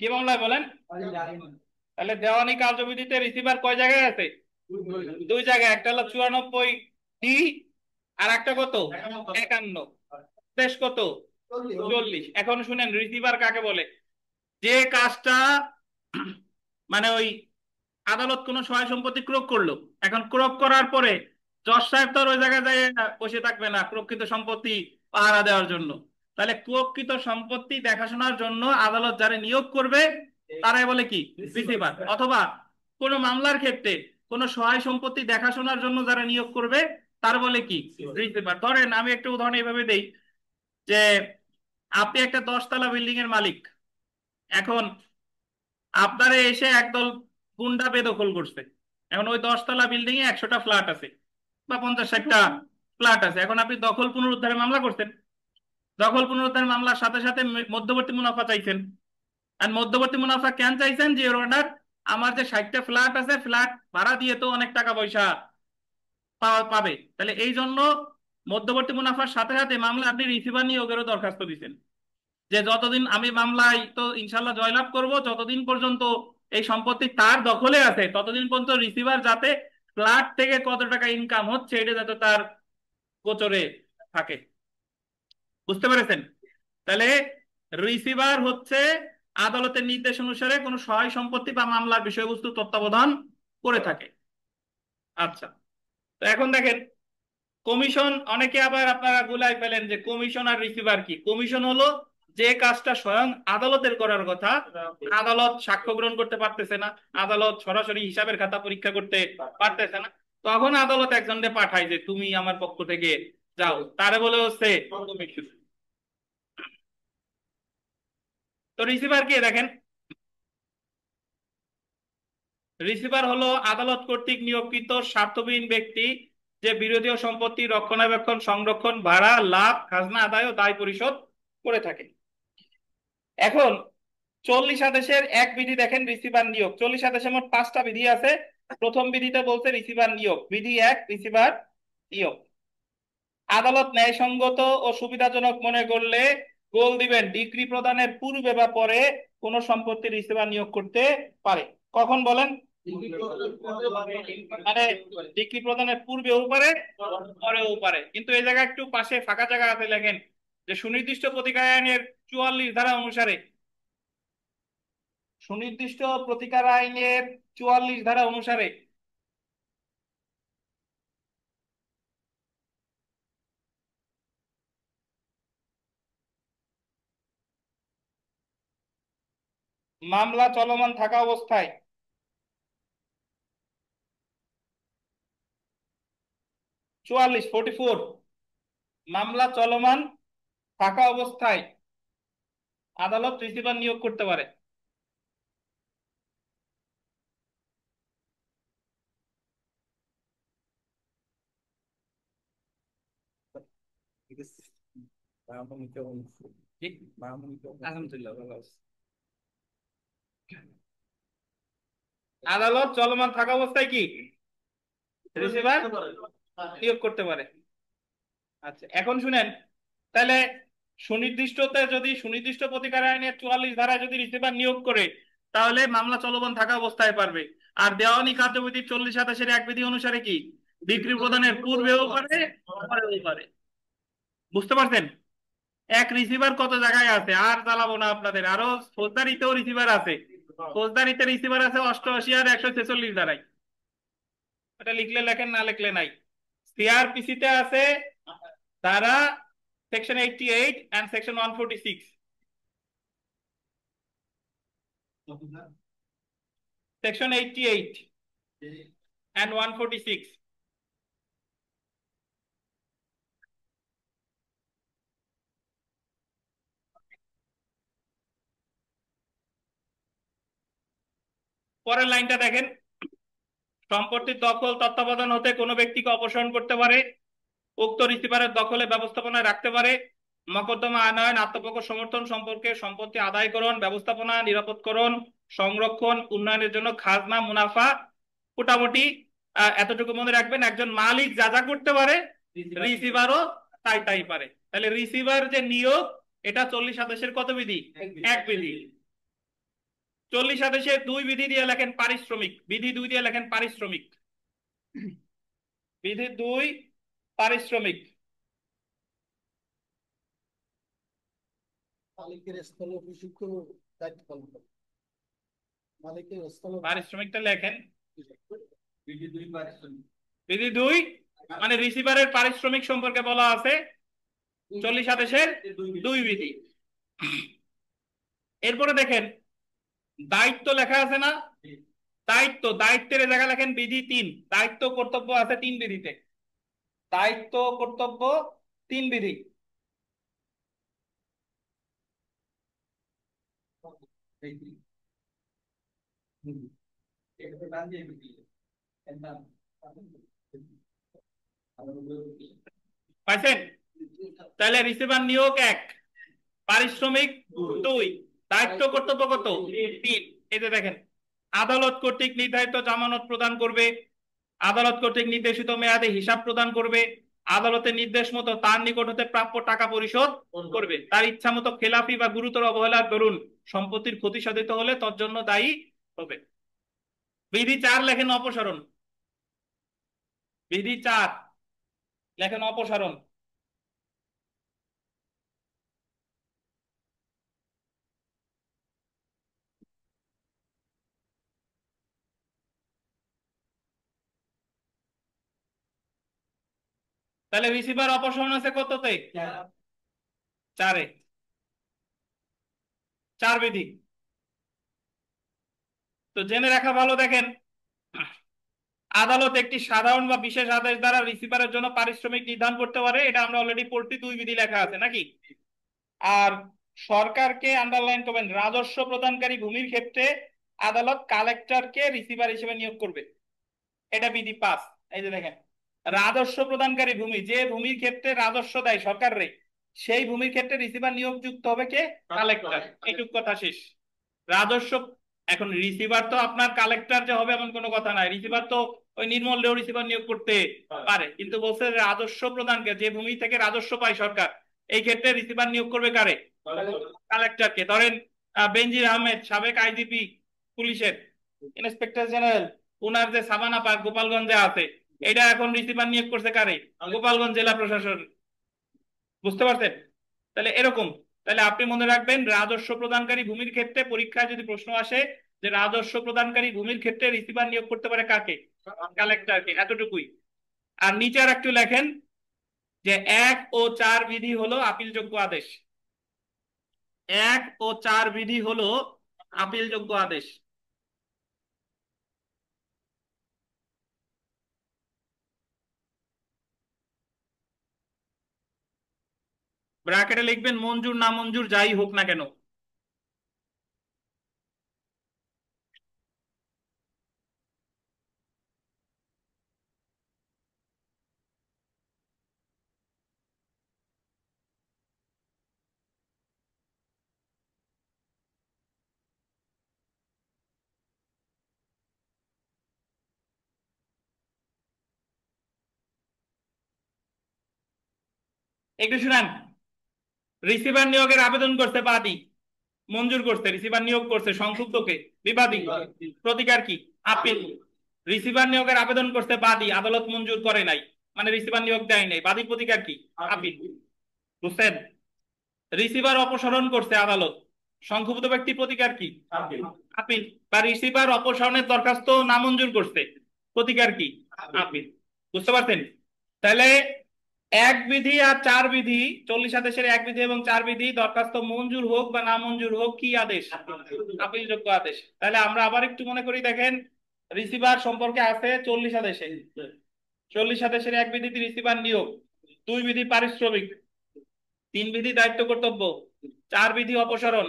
কি মামলায় বলেন? তাহলে দেওয়ানি কার্যবিধিতে রিসিভার কয় জায়গায় আছে? দুই জায়গায়, একটা হলো 94D, আর একটা কত? 51। শেষ কত? 40। এখন শুনেন রিসিভার কাকে বলে। যে কাজটা মানে ওই আদালত কোনো সহায় সম্পত্তি ক্রোক করলো, এখন ক্রোক করার পরে জজ সাহেব তো আর ওই জায়গায় যায় বসে থাকবে না ক্রোককৃত সম্পত্তি পাহারা দেওয়ার জন্য। তাহলে ক্রোককৃত সম্পত্তি দেখাশোনার জন্য আদালত যারা নিয়োগ করবে তারাই বলে কি? রিসিভার। অথবা কোনো মামলার ক্ষেত্রে কোনো সহায় সম্পত্তি দেখাশোনার জন্য যারা নিয়োগ করবে তার বলে কি? রিসিভার। ধরেন আমি একটা উদাহরণ এইভাবে দেই যে আপনি একটা 10 তলা বিল্ডিং এর মালিক। এখন আপনারে এসে একদল গুন্ডা বেদখল করছে। এখন ওই 10 তলা বিল্ডিং এ 100টা ফ্ল্যাট আছে বা 50-60টা ফ্ল্যাট আছে। এখন আপনি দখল পুনরুদ্ধারের মামলা করছেন। দখল পুনরুদ্ধার মামলার সাথে সাথে মধ্যবর্তী মুনাফা চাইছেন। আর মধ্যবর্তী মুনাফা কেন চাইছেন? যে ওর অর্ডার, আমার যে 60টা ফ্ল্যাট আছে, ফ্ল্যাট ভাড়া দিয়ে তো অনেক টাকা পয়সা পাবে, তাহলে এই জন্য মধ্যবর্তী মুনাফার সাথে সাথে মামলা আপনি রিসিভার নিয়োগেরও দরখাস্ত দিচ্ছেন। যে যতদিন আমি মামলায় তো ইনশাল্লাহ জয়লাভ করব, যতদিন পর্যন্ত এই সম্পত্তি তার দখলে আছে ততদিন পর্যন্ত রিসিভার যাতে ফ্ল্যাট থেকে কত টাকা ইনকাম হচ্ছে এটা যাতে তার গোচরে থাকে। বুঝতে পেরেছেন? তাহলে রিসিভার হচ্ছে আদালতের নির্দেশ অনুসারে কোনো সহায় সম্পত্তি বা মামলার বিষয়বস্তু তত্ত্বাবধান করে থাকে। আচ্ছা, তো এখন দেখেন কমিশন। অনেকে আবার আপনারা গুলাই ফেলেন যে কমিশন আর রিসিভার কি। কমিশন হলো যে কাজটা স্বয়ং আদালতের করার কথা, আদালত সাক্ষ্য গ্রহণ করতে পারতেছে না, আদালত সরাসরি হিসাবের খাতা পরীক্ষা করতে পারতেছে না, তখন আদালত একজনকে পাঠায় যে তুমি আমার পক্ষ থেকে যাও, তারে বলে হচ্ছে কমিশন। তো রিসিভার কে দেখেন, রিসিভার হলো আদালত কর্তৃক নিয়োগকৃত স্বার্থবিহীন ব্যক্তি যে বিরোধীয় সম্পত্তি রক্ষণাবেক্ষণ, সংরক্ষণ, ভাড়া, লাভ, খাজনা আদায় ও দায় পরিশোধ করে থাকে। এখন 40 আদেশের এক বিধি দেখেন, রিসিভার নিয়োগ। 40 আদেশে মোট 5টা বিধি আছে। প্রথম বিধিতে বলছে রিসিভার নিয়োগ। বিধি 1, রিসিভার নিয়োগ। আদালত ন্যায়সঙ্গত ও সুবিধাজনক মনে করলে গোল দিবেন ডিক্রি প্রদানের পূর্বে বা পরে কোন সম্পত্তি রিসিভার নিয়োগ করতে পারে। কখন বলেন? মানে ডিক্রি প্রদানের পূর্বেও পারে, পরেও পারে। কিন্তু এই জায়গায় একটু পাশে ফাঁকা জায়গা আছে, লেখেন যে সুনির্দিষ্ট প্রতিকার আইনের 44 ধারা অনুসারে, সুনির্দিষ্ট প্রতিকার আইনের 44 ধারা অনুসারে মামলা চলমান থাকা অবস্থায় 44 মামলা চলমান থাকা অবস্থায় আদালত রিসিভার নিয়োগ করতে পারে। জি, আলহামদুলিল্লাহ ভালো আছে। আদালত চলমান থাকা অবস্থায় কি রিসিভার নিয়োগ করতে পারে। আচ্ছা, এখন শুনেন, তাহলে সুনির্দিষ্টতে যদি সুনির্দিষ্ট প্রতিকার আইনের 44 ধারায় যদি রিসিভার নিয়োগ করে, তাহলে মামলা চলমান থাকা অবস্থায় পারবে। আর দেওয়ানি কার্যবিধির 40-27 এক বিধি অনুসারে কি ডিক্রি প্রদানের পূর্বেও পারে, পরেও পারে। বুঝতে পারছেন? এক রিসিভার কত জায়গায় আছে, আর জ্বালাবো না আপনাদের। আরো ফৌজদারিতেও রিসিভার আছে। ফৌজদারিতে রিসিভার আছে 88 আর 146 ধারায়। এটা লিখলে লেখেন, না লিখলে নাই। সিআরপিসি তে আছে ধারা section 88 and section 146, section 88 and 146। পরের লাইনটা দেখেন, সম্পত্তির দখল তত্ত্বাবধান হতে কোনো ব্যক্তিকে অপসারণ করতে পারে, উক্ত রিসিভারের দখলে ব্যবস্থাপনায় রাখতে পারে, মকদ্দমা আনয়ন আত্মপক্ষ সমর্থন সম্পর্কে সম্পত্তি আদায়করণ ব্যবস্থাপনা নিরাপদকরণ সংরক্ষণ উন্নয়নের জন্য খাজনা মুনাফা মোটামুটি এতটুকু মনে রাখবেন। একজন মালিক যা যা করতে পারে রিসিভারও তাই তাই পারে। তাহলে রিসিভার যে নিয়োগ, এটা 40 আদেশের কত বিধি? এক বিধি। 40 আদেশে 2 বিধি দিয়ে লেখেন পারিশ্রমিক, বিধি 2 দিয়ে লেখেন পারিশ্রমিক, বিধি 2 পারিশ্রমিক। মালিকের স্থল অভিষিক্ত দায়িত্ব পালন করে। মালিকের স্থল পারিশ্রমিকটা লেখেন বিধি 2 পারিশ্রমিক। বিধি 2 মানে রিসিভারের পারিশ্রমিক সম্পর্কে বলা আছে 40 আদেশের 2 বিধি। এরপরে দেখেন দায়িত্ব লেখা আছে না, দায়িত্ব, দায়িত্বের জায়গা লেখেন বিধি 3। দায়িত্ব কর্তব্য আছে 3 বিধিতে, দায়িত্ব কর্তব্য 3 বিধি। পাইছেন? তাহলে রিসিভার নিয়োগ 1, পারিশ্রমিক 2, দায়িত্ব কর্তব্য কত? 3। এই যে দেখেন, আদালত কর্তৃক নির্ধারিত জামানত প্রদান করবে, আদালত কর্তৃক নির্দেশিত মেয়াদে হিসাব প্রদান করবে, আদালতের নির্দেশ মতো তার নিকট হতে প্রাপ্য টাকা পরিশোধ করবে, তার ইচ্ছা মতো খেলাফি বা গুরুতর অবহেলার দরুন সম্পত্তির ক্ষতি সাধিত হলে তার জন্য দায়ী হবে। বিধি 4 লেখেন অপসারণ, বিধি 4 লেখেন অপসারণ। তাহলে রিসিভার অপসারণ আছে কততে? 4-এ, 4 বিধি। তো জেনে রাখা ভালো। দেখেন, আদালত একটি সাধারণ বা বিশেষ আদেশ দ্বারা রিসিভারের জন্য পারিশ্রমিক নির্ধারণ করতে পারে, এটা আমরা অলরেডি পড়ছি, 2 বিধি লেখা আছে নাকি। আর সরকারকে আন্ডারলাইন করবেন, রাজস্ব প্রদানকারী ভূমির ক্ষেত্রে আদালত কালেক্টরকে রিসিভার হিসেবে নিয়োগ করবে, এটা বিধি 5। এই যে দেখেন, রাজস্ব প্রদানকারী ভূমি, যে ভূমির ক্ষেত্রে রাজস্ব দেয় সরকার রে, সেই ভূমির ক্ষেত্রে রিসিভার নিয়োগ যুক্ত হবে কে? কালেক্টর। এইটুক কথা শেষ। রাজস্ব, এখন রিসিভার তো আপনার কালেক্টর যে হবে এমন কোনো কথা নাই, রিসিভার তো ওই নির্মলেও রিসিভার নিয়োগ করতে পারে, কিন্তু বলছে রাজস্ব প্রদানকে, যে ভূমি থেকে রাজস্ব পায় সরকার, এই ক্ষেত্রে রিসিভার নিয়োগ করবে কারে? কালেক্টরকে। ধরেন বেনজির আহমেদ, সাবেক আইজিপি পুলিশের, ইন্সপেক্টর জেনারেল, ওনার যে সাভানা পার্ক গোপালগঞ্জে আছে, এটা এখন রিসিভার নিয়োগ করছে কারে? গোপালগঞ্জ জেলা প্রশাসন। বুঝতে পারছেন? তাহলে এরকম, তাহলে আপনি মনে রাখবেন রাজস্ব প্রদানকারী ভূমির ক্ষেত্রে পরীক্ষায় যদি প্রশ্ন আসে যে রাজস্ব প্রদানকারী ভূমির ক্ষেত্রে রিসিভার নিয়োগ করতে পারে কাকে? কালেক্টরকে, এতটুকুই। আর নিচে আর একটু লেখেন যে 1 ও 4 বিধি হলো আপিলযোগ্য আদেশ, 1 ও 4 বিধি হলো আপিলযোগ্য আদেশ। ব্র্যাকেটে লিখবেন মঞ্জুর না মঞ্জুর যাই হোক না কেন। একটু শুনান, রিসিভার নিয়োগের আবেদন করছে বাদী, মঞ্জুর করছে, রিসিভার নিয়োগ করছে সংক্ষুব্ধকে, বিবাদী, প্রতিকার কি? আপিল। রিসিভার নিয়োগের আবেদন করছে বাদী, আদালত মঞ্জুর করে নাই, মানে রিসিভার নিয়োগ দেয় নাই, বাদীর প্রতিকার কি? আপিল। বুঝছেন? রিসিভার অপসারণ করছে আদালত, সংক্ষুব্ধ ব্যক্তির প্রতিকার কি? আপিল। বা রিসিভার অপসারণের দরখাস্ত নামঞ্জুর করছে, প্রতিকার কি? আপিল। বুঝতে পারছেন? তাহলে এক বিধি আর চার বিধি, 40 আদেশের এক বিধি এবং চার বিধি, দরখাস্ত মঞ্জুর হোক বা না মঞ্জুর হোক, কি আদেশ? আপিল যোগ্য আদেশ। তাহলে আমরা আবার একটু মনে করি, দেখেন রিসিভার সম্পর্কে আছে 40 আদেশে, 40 আদেশের এক বিধিতে রিসিভার নিয়োগ, 2 বিধি পারিশ্রমিক, 3 বিধি দায়িত্ব কর্তব্য, 4 বিধি অপসারণ,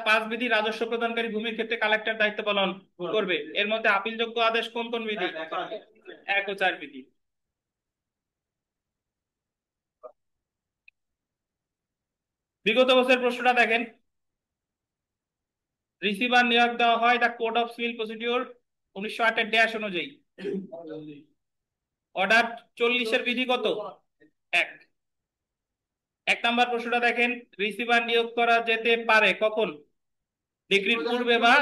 5 বিধি রাজস্ব প্রদানকারী ভূমির ক্ষেত্রে কালেক্টর দায়িত্ব পালন করবে। এর মধ্যে আপিলযোগ্য আদেশ কোন কোন বিধি? 1 ও 4 বিধি। বিগত বছর প্রশ্নটা দেখেন, রিসিভার নিয়োগ দেওয়া হয় the Code of Civil procedure 1908 এর ড্যাশ অনুযায়ী। অর্ডার 40 এর বিধি কত? 1। 1 নাম্বার প্রশ্নটা দেখেন, রিসিভার নিয়োগ করা যেতে পারে কখন? ডিক্রির পূর্বে বা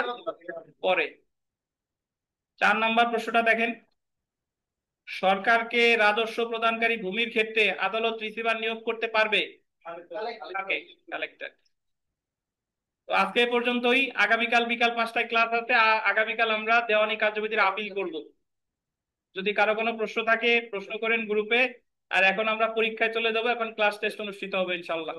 পরে। 4 নাম্বার প্রশ্নটা দেখেন, সরকারকে রাজস্ব প্রদানকারী ভূমির ক্ষেত্রে আদালত রিসিভার নিয়োগ করতে পারবে কাকে? কালেক্টর। তো আজকে এ পর্যন্তই। আগামীকাল বিকাল 5টায় ক্লাস আছে। আগামীকাল আমরা দেওয়ানি কার্যবিধির আপিল করব। যদি কারো কোনো প্রশ্ন থাকে প্রশ্ন করেন গ্রুপে। আর এখন আমরা পরীক্ষায় চলে যাবো, এখন ক্লাস টেস্ট অনুষ্ঠিত হবে ইনশাল্লাহ।